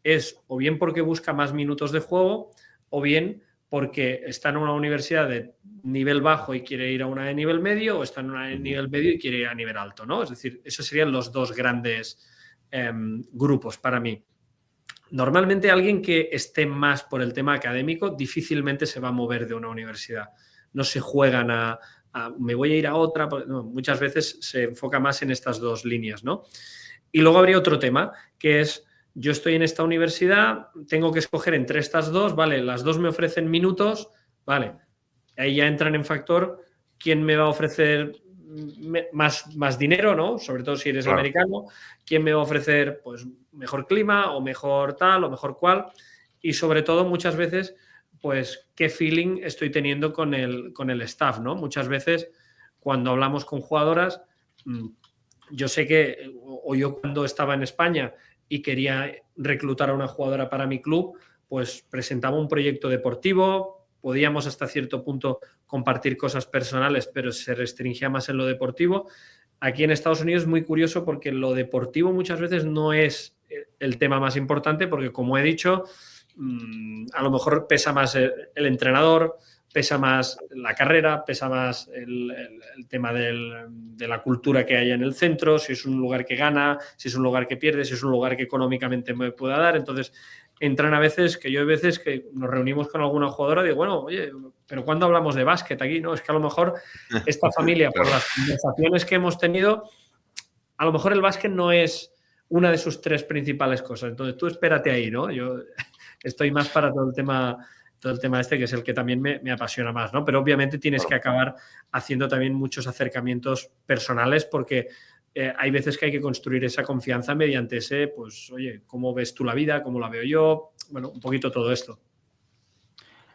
es o bien porque busca más minutos de juego o bien porque está en una universidad de nivel bajo y quiere ir a una de nivel medio, o está en una de nivel medio y quiere ir a nivel alto, ¿no? Es decir, esos serían los dos grandes grupos para mí. Normalmente alguien que esté más por el tema académico difícilmente se va a mover de una universidad. No se juegan a me voy a ir a otra. No, muchas veces se enfoca más en estas dos líneas, ¿no? Y luego habría otro tema, que es yo estoy en esta universidad, tengo que escoger entre estas dos, vale, las dos me ofrecen minutos, vale, ahí ya entran en factor quién me va a ofrecer más dinero, ¿no? Sobre todo si eres americano, quién me va a ofrecer pues mejor clima o mejor tal o mejor cual, y sobre todo muchas veces pues qué feeling estoy teniendo con el staff, ¿no? Muchas veces cuando hablamos con jugadoras, yo sé que, o yo cuando estaba en España, y quería reclutar a una jugadora para mi club, pues presentaba un proyecto deportivo, podíamos hasta cierto punto compartir cosas personales, pero se restringía más en lo deportivo. Aquí en Estados Unidos es muy curioso porque lo deportivo muchas veces no es el tema más importante, porque como he dicho, a lo mejor pesa más el entrenador, pesa más la carrera, pesa más el tema de la cultura que haya en el centro, si es un lugar que gana, si es un lugar que pierde, si es un lugar que económicamente me pueda dar. Entonces, entran a veces, que yo hay veces que nos reunimos con alguna jugadora y digo, bueno, oye, pero ¿cuándo hablamos de básquet aquí? No, es que a lo mejor esta familia, por las conversaciones que hemos tenido, a lo mejor el básquet no es una de sus 3 principales cosas. Entonces, tú espérate ahí, ¿no? Yo estoy más para todo el tema este, que es el que también me apasiona más, ¿no? Pero obviamente tienes que acabar haciendo también muchos acercamientos personales, porque hay veces que hay que construir esa confianza mediante ese, pues, oye, ¿cómo ves tú la vida? ¿Cómo la veo yo? Bueno, un poquito todo esto.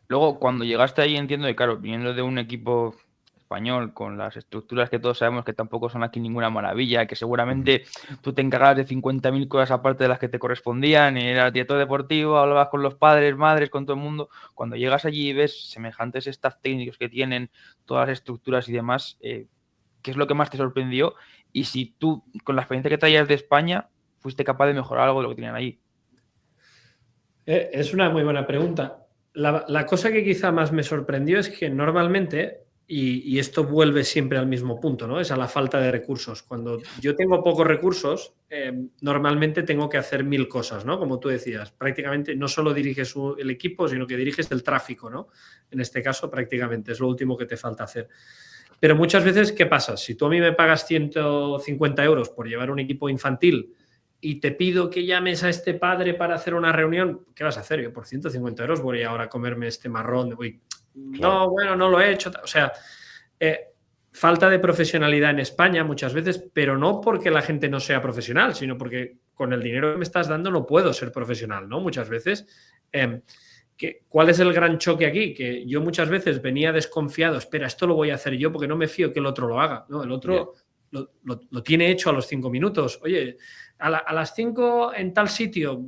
Luego, cuando llegaste ahí, entiendo que, claro, viniendo de un equipo español con las estructuras que todos sabemos que tampoco son aquí ninguna maravilla, que seguramente tú te encargabas de 50.000 cosas aparte de las que te correspondían, y eras director deportivo, hablabas con los padres, madres, con todo el mundo. Cuando llegas allí y ves semejantes staff técnicos que tienen, todas las estructuras y demás, ¿qué es lo que más te sorprendió? Y si tú, con la experiencia que traías de España, fuiste capaz de mejorar algo de lo que tenían allí. Es una muy buena pregunta. La cosa que quizá más me sorprendió es que normalmente, y esto vuelve siempre al mismo punto, ¿no? Es a la falta de recursos. Cuando yo tengo pocos recursos, normalmente tengo que hacer 1000 cosas, ¿no? Como tú decías, prácticamente no solo diriges el equipo, sino que diriges el tráfico, ¿no? En este caso, prácticamente es lo último que te falta hacer. Pero muchas veces, ¿qué pasa? Si tú a mí me pagas 150 euros por llevar un equipo infantil y te pido que llames a este padre para hacer una reunión, ¿qué vas a hacer? Yo por 150 euros voy ahora a comerme este marrón. No, bueno, no lo he hecho. O sea, falta de profesionalidad en España muchas veces, pero no porque la gente no sea profesional, sino porque con el dinero que me estás dando no puedo ser profesional, ¿no? Muchas veces. ¿Cuál es el gran choque aquí? Que yo muchas veces venía desconfiado, espera, esto lo voy a hacer yo porque no me fío que el otro lo haga. No, el otro lo tiene hecho a los 5 minutos. Oye, a las 5 en tal sitio,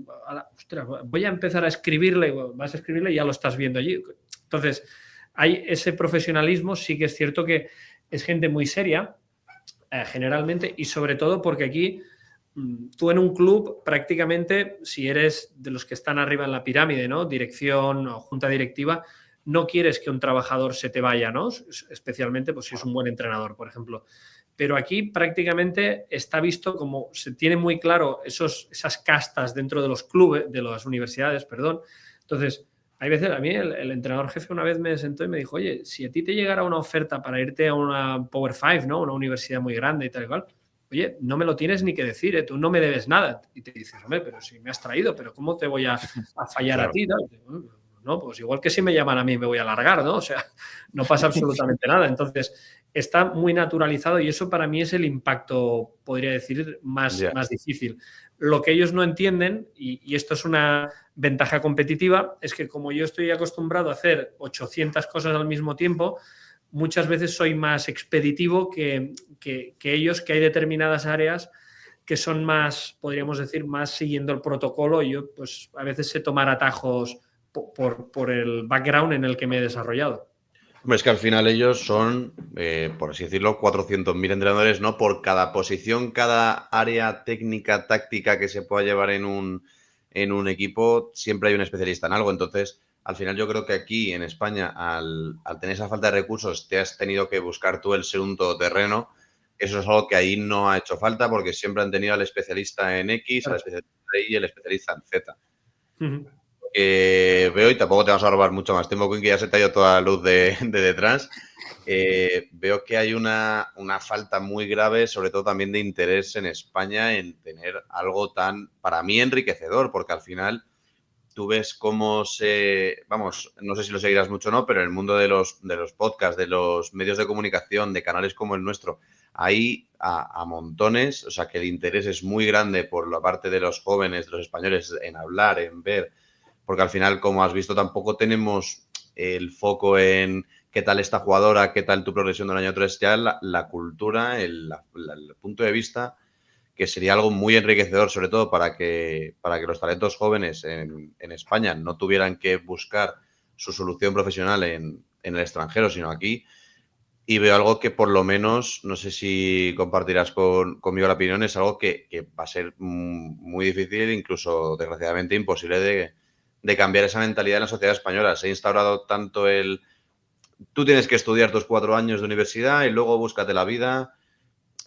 ostras, voy a empezar a escribirle, vas a escribirle y ya lo estás viendo allí. Entonces, hay ese profesionalismo, sí que es cierto que es gente muy seria, generalmente, y sobre todo porque aquí tú en un club prácticamente, si eres de los que están arriba en la pirámide, ¿no? Dirección o junta directiva, no quieres que un trabajador se te vaya, ¿no? Especialmente pues, si es un buen entrenador, por ejemplo. Pero aquí prácticamente está visto como se tiene muy claro esas castas dentro de los clubes, de las universidades, perdón. Entonces, hay veces, a mí el entrenador jefe una vez me sentó y me dijo, oye, si a ti te llegara una oferta para irte a una Power 5, ¿no? Una universidad muy grande y tal y cual, oye, no me lo tienes ni que decir, tú no me debes nada. Y te dices, hombre, pero si me has traído, pero ¿cómo te voy a fallar a ti? No, pues igual que si me llaman a mí me voy a largar, ¿no? O sea, no pasa absolutamente nada. Entonces, está muy naturalizado y eso para mí es el impacto, podría decir, más difícil. Lo que ellos no entienden, y esto es una ventaja competitiva, es que como yo estoy acostumbrado a hacer 800 cosas al mismo tiempo, muchas veces soy más expeditivo que ellos, que hay determinadas áreas que son más, podríamos decir, más siguiendo el protocolo, y yo pues a veces sé tomar atajos por el background en el que me he desarrollado. Hombre, es que al final ellos son, por así decirlo, 400.000 entrenadores, ¿no? Por cada posición, cada área técnica, táctica que se pueda llevar en un equipo, siempre hay un especialista en algo. Entonces, al final yo creo que aquí en España, al tener esa falta de recursos, te has tenido que buscar tú el ser un todoterreno. Eso es algo que ahí no ha hecho falta porque siempre han tenido al especialista en X, al especialista en Y y el especialista en Z. Veo, y tampoco te vamos a robar mucho más tiempo, que ya se te ha ido toda la luz de detrás. Veo que hay una falta muy grave, sobre todo también de interés en España en tener algo tan, para mí, enriquecedor, porque al final tú ves cómo vamos, no sé si lo seguirás mucho o no, pero en el mundo de los podcasts, de los medios de comunicación, de canales como el nuestro, hay a montones, o sea que el interés es muy grande por la parte de los jóvenes, de los españoles, en hablar, en ver, porque al final, como has visto, tampoco tenemos el foco en qué tal esta jugadora, qué tal tu progresión del año 3, ya la cultura, el punto de vista que sería algo muy enriquecedor, sobre todo para que los talentos jóvenes en España no tuvieran que buscar su solución profesional en el extranjero, sino aquí. Y veo algo que por lo menos, no sé si compartirás conmigo la opinión, es algo que va a ser muy difícil, incluso desgraciadamente imposible de cambiar esa mentalidad en la sociedad española. Se ha instaurado tanto tú tienes que estudiar tus 4 años de universidad y luego búscate la vida.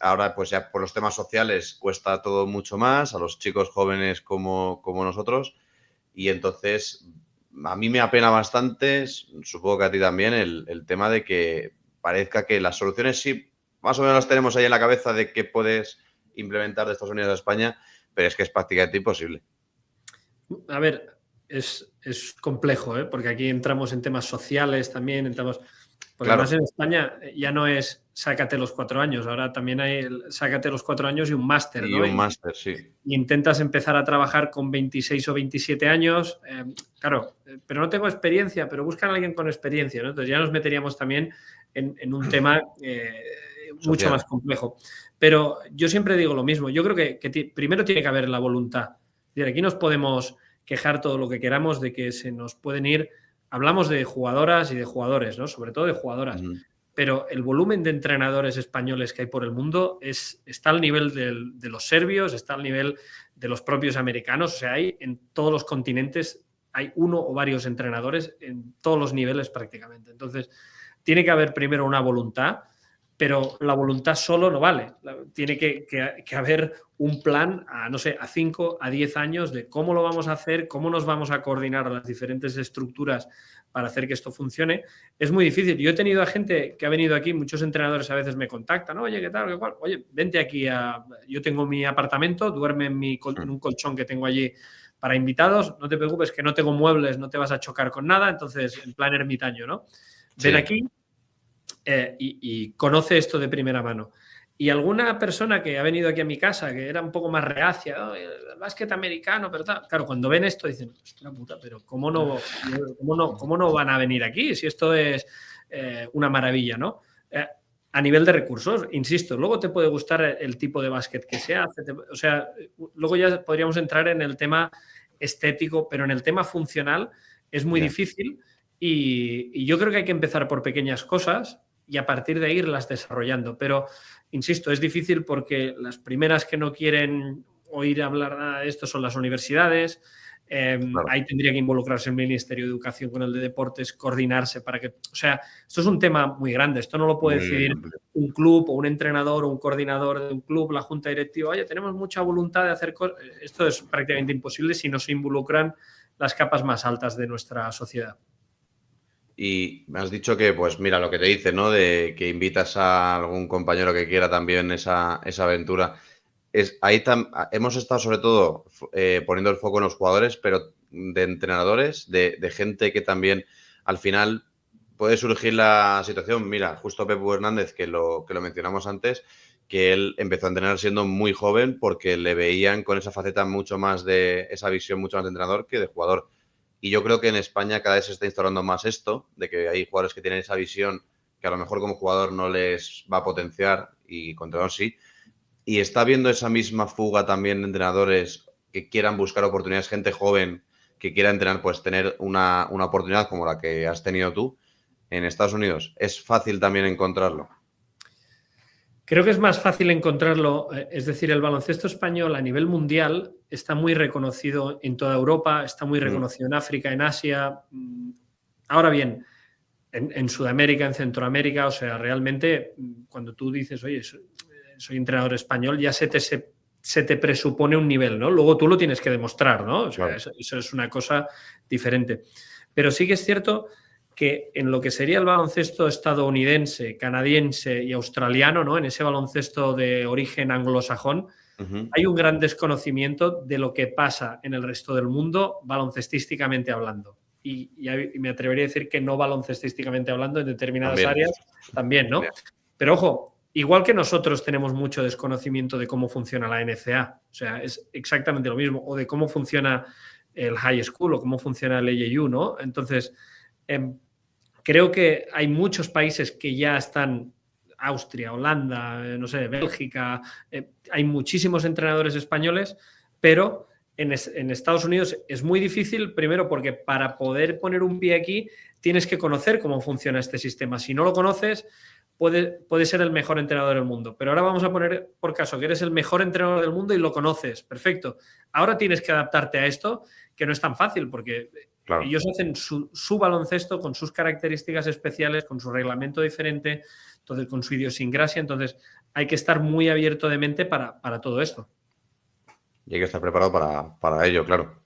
Ahora, pues ya por los temas sociales cuesta todo mucho más, a los chicos jóvenes como nosotros. Y entonces, a mí me apena bastante, supongo que a ti también, el tema de que parezca que las soluciones sí, más o menos las tenemos ahí en la cabeza de qué puedes implementar de Estados Unidos a España, pero es que es prácticamente imposible. A ver, es complejo, ¿eh? Porque aquí entramos en temas sociales también, porque Claro. además en España ya no es sácate los 4 años, ahora también hay sácate los 4 años y un máster, Y ¿no? un máster, sí. Y intentas empezar a trabajar con 26 o 27 años, claro, pero no tengo experiencia, pero buscan a alguien con experiencia, ¿no? Entonces ya nos meteríamos también en un tema mucho Social. más complejo. Pero yo siempre digo lo mismo, yo creo que primero tiene que haber la voluntad. Es decir, aquí nos podemos quejar todo lo que queramos de que se nos pueden ir, hablamos de jugadoras y de jugadores, ¿no? Sobre todo de jugadoras. Pero el volumen de entrenadores españoles que hay por el mundo está al nivel de los serbios, está al nivel de los propios americanos. O sea, hay en todos los continentes, hay uno o varios entrenadores en todos los niveles prácticamente. Entonces, tiene que haber primero una voluntad, pero la voluntad solo no vale. Tiene que haber un plan no sé, a 5, a 10 años de cómo lo vamos a hacer, cómo nos vamos a coordinar a las diferentes estructuras para hacer que esto funcione. Es muy difícil. Yo he tenido a gente que ha venido aquí, muchos entrenadores a veces me contactan, oye, ¿qué tal? ¿Qué cual? Oye, vente aquí, yo tengo mi apartamento, duerme en un colchón que tengo allí para invitados, no te preocupes que no tengo muebles, no te vas a chocar con nada, entonces en plan ermitaño, ¿no? Ven aquí y conoce esto de primera mano. Y alguna persona que ha venido aquí a mi casa, que era un poco más reacia, el básquet americano, pero tal. Claro, cuando ven esto dicen, hostia puta, pero ¿cómo no van a venir aquí? Si esto es una maravilla, ¿no? A nivel de recursos, insisto, luego te puede gustar el tipo de básquet que se hace, o sea, luego ya podríamos entrar en el tema estético, pero en el tema funcional es muy difícil y yo creo que hay que empezar por pequeñas cosas y a partir de ahí irlas desarrollando, pero insisto, es difícil porque las primeras que no quieren oír hablar nada de esto son las universidades. Claro. Ahí tendría que involucrarse el Ministerio de Educación con el de Deportes, coordinarse para que... O sea, esto es un tema muy grande. Esto no lo puede decidir un club o un entrenador o un coordinador de un club, la junta directiva. Oye, tenemos mucha voluntad de hacer cosas. Esto es prácticamente imposible si no se involucran las capas más altas de nuestra sociedad. Y me has dicho que, pues mira, lo que te dice, ¿no? De que invitas a algún compañero que quiera también esa aventura. Ahí hemos estado sobre todo poniendo el foco en los jugadores, pero de entrenadores, de gente que también al final puede surgir la situación. Mira, justo Pepu Hernández, que lo mencionamos antes, que él empezó a entrenar siendo muy joven porque le veían con esa faceta mucho más de esa visión mucho más de entrenador que de jugador. Y yo creo que en España cada vez se está instaurando más esto, de que hay jugadores que tienen esa visión que a lo mejor como jugador no les va a potenciar y con entrenador sí. Y está habiendo esa misma fuga también de entrenadores que quieran buscar oportunidades, gente joven que quiera entrenar, pues tener una oportunidad como la que has tenido tú en Estados Unidos. ¿Es fácil también encontrarlo? Creo que es más fácil encontrarlo, es decir, el baloncesto español a nivel mundial está muy reconocido en toda Europa, está muy reconocido en África, en Asia. Ahora bien, en Sudamérica, en Centroamérica, o sea, realmente cuando tú dices, oye, soy entrenador español, ya se te presupone un nivel, ¿no? Luego tú lo tienes que demostrar, ¿no? O sea, claro. Eso es una cosa diferente. Pero sí que es cierto que en lo que sería el baloncesto estadounidense, canadiense y australiano, ¿no? En ese baloncesto de origen anglosajón, hay un gran desconocimiento de lo que pasa en el resto del mundo baloncestísticamente hablando. Y me atrevería a decir que no baloncestísticamente hablando en determinadas áreas también, ¿no? Pero ojo, igual que nosotros tenemos mucho desconocimiento de cómo funciona la NCAA, o sea, es exactamente lo mismo, o de cómo funciona el high school o cómo funciona el AAU, ¿no? Entonces, creo que hay muchos países que ya están Austria, Holanda, no sé, Bélgica, hay muchísimos entrenadores españoles, pero en Estados Unidos es muy difícil, primero porque para poder poner un pie aquí tienes que conocer cómo funciona este sistema. Si no lo conoces, puede ser el mejor entrenador del mundo. Pero ahora vamos a poner por caso que eres el mejor entrenador del mundo y lo conoces. Perfecto. Ahora tienes que adaptarte a esto, que no es tan fácil, porque claro, ellos hacen su baloncesto con sus características especiales, con su reglamento diferente, entonces con su idiosincrasia. Entonces hay que estar muy abierto de mente para todo esto. Y hay que estar preparado para ello, claro.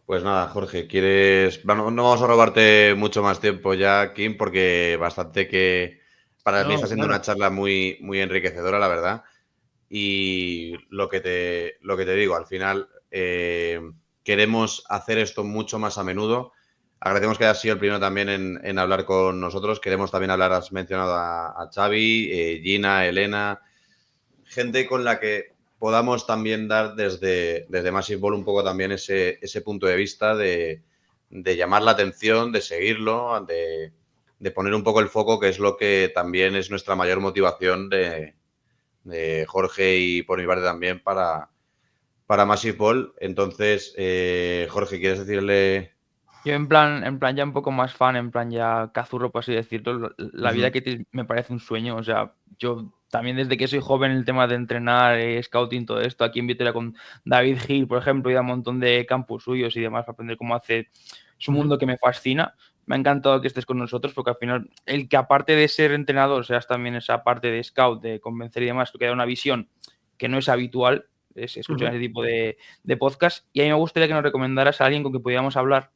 Pues nada, Jorge, ¿quieres...? No vamos a robarte mucho más tiempo ya, Kim, porque bastante que... Para mí está siendo una charla muy, muy enriquecedora, la verdad. Y lo que te digo, al final queremos hacer esto mucho más a menudo. Agradecemos que hayas sido el primero también en hablar con nosotros. Queremos también hablar, has mencionado a Xavi, Gina, Elena, gente con la que podamos también dar desde Massive Ball un poco también ese punto de vista de llamar la atención, de seguirlo, de poner un poco el foco, que es lo que también es nuestra mayor motivación de Jorge y por mi parte también para Massive Ball. Entonces, Jorge, ¿quieres decirle...? Yo en plan ya un poco más fan, en plan ya cazurro, por así decirlo, la vida que me parece un sueño. O sea, yo también desde que soy joven el tema de entrenar, scouting, todo esto, aquí en Vitoria con David Gil, por ejemplo, y a un montón de campus suyos y demás para aprender cómo hace su mundo que me fascina. Me ha encantado que estés con nosotros porque al final el que aparte de ser entrenador seas también esa parte de scout, de convencer y demás, que da una visión que no es habitual, es escuchar ese tipo de podcast. Y a mí me gustaría que nos recomendaras a alguien con que pudiéramos hablar,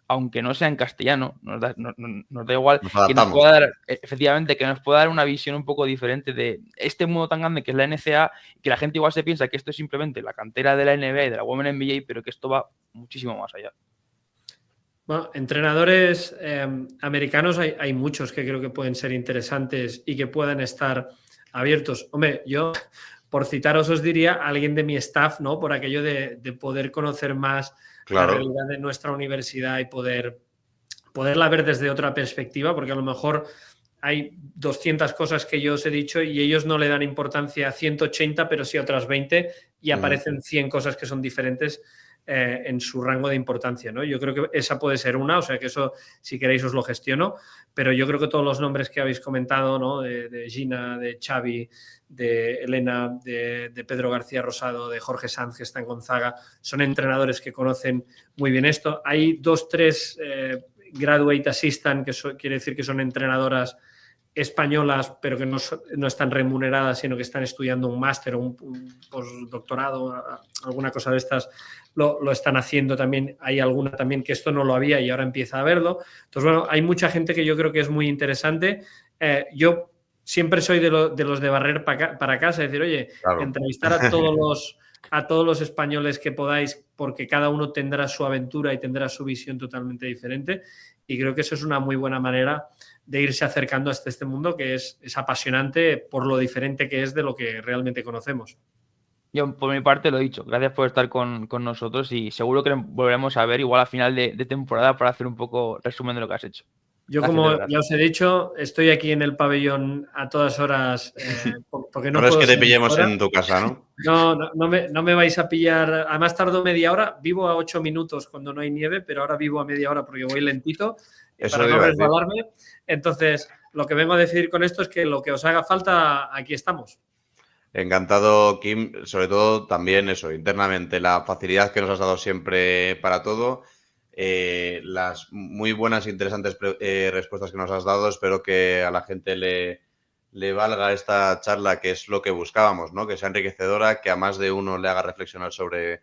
aunque no sea en castellano, nos da igual, que nos pueda dar, efectivamente, que nos pueda dar una visión un poco diferente de este mundo tan grande que es la NCAA, que la gente igual se piensa que esto es simplemente la cantera de la NBA y de la Women NBA, pero que esto va muchísimo más allá. Bueno, entrenadores americanos hay muchos que creo que pueden ser interesantes y que puedan estar abiertos. Hombre, yo, por citaros, os diría a alguien de mi staff, ¿no? Por aquello de poder conocer más la realidad de nuestra universidad y poderla ver desde otra perspectiva, porque a lo mejor hay 200 cosas que yo os he dicho y ellos no le dan importancia a 180, pero sí a otras 20 y aparecen 100 cosas que son diferentes en su rango de importancia, ¿no? Yo creo que esa puede ser una, o sea que eso, si queréis, os lo gestiono, pero yo creo que todos los nombres que habéis comentado, ¿no? De Gina, de Xavi, de Elena, de Pedro García Rosado, de Jorge Sanz, que está en Gonzaga, son entrenadores que conocen muy bien esto. Hay 2, 3 graduate assistant, que quiere decir que son entrenadoras españolas, pero que no están remuneradas, sino que están estudiando un máster o un postdoctorado, alguna cosa de estas, lo están haciendo también. Hay alguna también que esto no lo había y ahora empieza a verlo. Entonces, bueno, hay mucha gente que yo creo que es muy interesante. Yo siempre soy de los de barrer para casa, es decir, oye, entrevistar a todos los españoles que podáis, porque cada uno tendrá su aventura y tendrá su visión totalmente diferente, y creo que eso es una muy buena manera de irse acercando hasta este mundo que es apasionante por lo diferente que es de lo que realmente conocemos. Yo, por mi parte, lo he dicho. Gracias por estar con nosotros y seguro que volveremos a ver igual a final de temporada para hacer un poco resumen de lo que has hecho. Yo, como ya os he dicho, estoy aquí en el pabellón a todas horas porque no puedo. No es que te pillemos fuera. En tu casa, ¿no? No me vais a pillar. Además, tardo media hora. Vivo a 8 minutos cuando no hay nieve, pero ahora vivo a media hora porque voy lentito para no resbalarme. Entonces, lo que vengo a decir con esto es que lo que os haga falta, aquí estamos. Encantado, Kim. Sobre todo también eso, internamente, la facilidad que nos has dado siempre para todo. Las muy buenas e interesantes respuestas que nos has dado. Espero que a la gente le valga esta charla, que es lo que buscábamos, ¿no? Que sea enriquecedora, que a más de uno le haga reflexionar sobre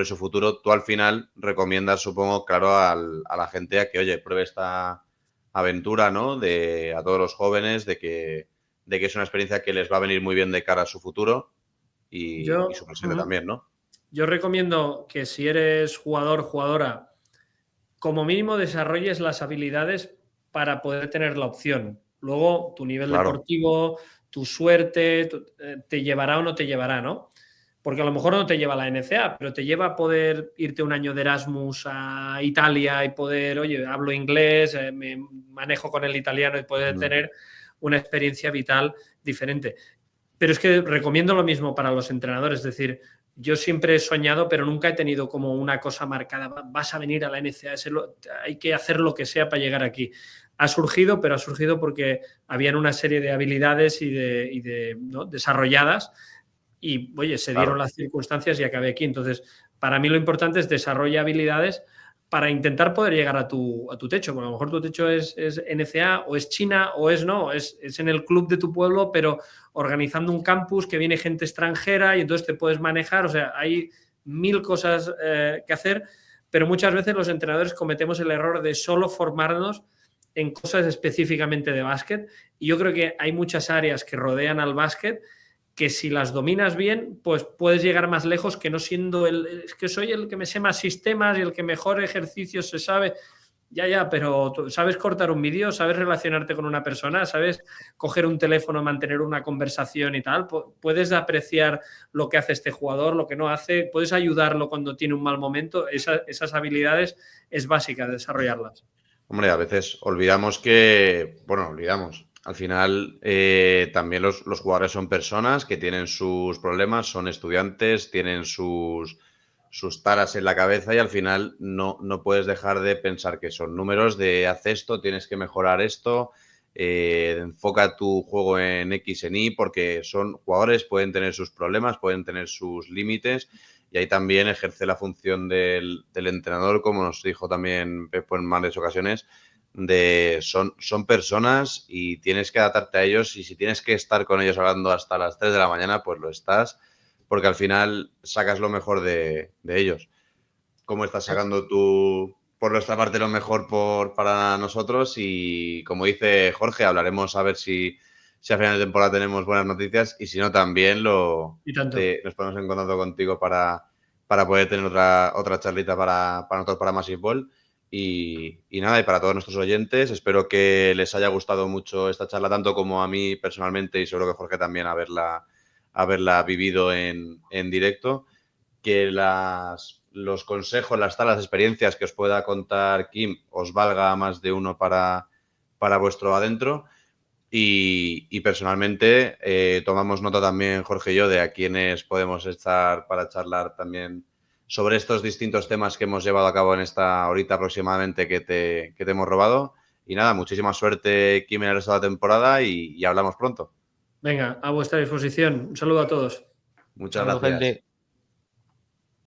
su futuro. Tú al final recomiendas, supongo, claro, a la gente a que, oye, pruebe esta aventura, ¿no? A todos los jóvenes, de que es una experiencia que les va a venir muy bien de cara a su futuro y su presente también, ¿no? Yo recomiendo que si eres jugador, jugadora, como mínimo desarrolles las habilidades para poder tener la opción. Luego, tu nivel deportivo, tu suerte, te llevará o no te llevará, ¿no? Porque a lo mejor no te lleva a la NCAA, pero te lleva a poder irte un año de Erasmus a Italia y poder, oye, hablo inglés, me manejo con el italiano y poder tener una experiencia vital diferente. Pero es que recomiendo lo mismo para los entrenadores, es decir, yo siempre he soñado, pero nunca he tenido como una cosa marcada, vas a venir a la NCAA, hay que hacer lo que sea para llegar aquí. Ha surgido, pero ha surgido porque habían una serie de habilidades ¿no? desarrolladas y, oye, se dieron las circunstancias y acabé aquí. Entonces, para mí lo importante es desarrollar habilidades para intentar poder llegar a tu techo. Bueno, a lo mejor tu techo es NCAA o es China o es en el club de tu pueblo, pero organizando un campus que viene gente extranjera y entonces te puedes manejar. O sea, hay 1000 cosas que hacer, pero muchas veces los entrenadores cometemos el error de solo formarnos en cosas específicamente de básquet, y yo creo que hay muchas áreas que rodean al básquet que si las dominas bien, pues puedes llegar más lejos que no siendo es que soy el que me sé más sistemas y el que mejor ejercicios se sabe. Ya, pero sabes cortar un vídeo, sabes relacionarte con una persona, sabes coger un teléfono, mantener una conversación y tal, puedes apreciar lo que hace este jugador, lo que no hace, puedes ayudarlo cuando tiene un mal momento. Esas habilidades es básica desarrollarlas. Hombre, a veces olvidamos al final también los jugadores son personas que tienen sus problemas, son estudiantes, tienen sus taras en la cabeza y al final no puedes dejar de pensar que son números de haz esto, tienes que mejorar esto, enfoca tu juego en X, en Y, porque son jugadores, pueden tener sus problemas, pueden tener sus límites y ahí también ejerce la función del entrenador, como nos dijo también Pepo en varias ocasiones, son personas y tienes que adaptarte a ellos, y si tienes que estar con ellos hablando hasta las 3 de la mañana, pues lo estás, porque al final sacas lo mejor de ellos. ¿Cómo estás sacando tú, por nuestra parte, lo mejor para nosotros? Y como dice Jorge, hablaremos a ver si a final de temporada tenemos buenas noticias, y si no también nos ponemos en contacto contigo para poder tener otra charlita para nosotros, para Massive Ball. Y nada, y para todos nuestros oyentes, espero que les haya gustado mucho esta charla, tanto como a mí personalmente, y seguro que Jorge también haberla vivido en directo. Que los consejos, las experiencias que os pueda contar Kim os valga más de uno para vuestro adentro. Y personalmente tomamos nota también, Jorge y yo, de a quienes podemos estar para charlar también sobre estos distintos temas que hemos llevado a cabo en esta horita aproximadamente que te hemos robado. Y nada, muchísima suerte, Kim, en el resto de la temporada, y hablamos pronto. Venga, a vuestra disposición. Un saludo a todos. Muchas gracias. Gente.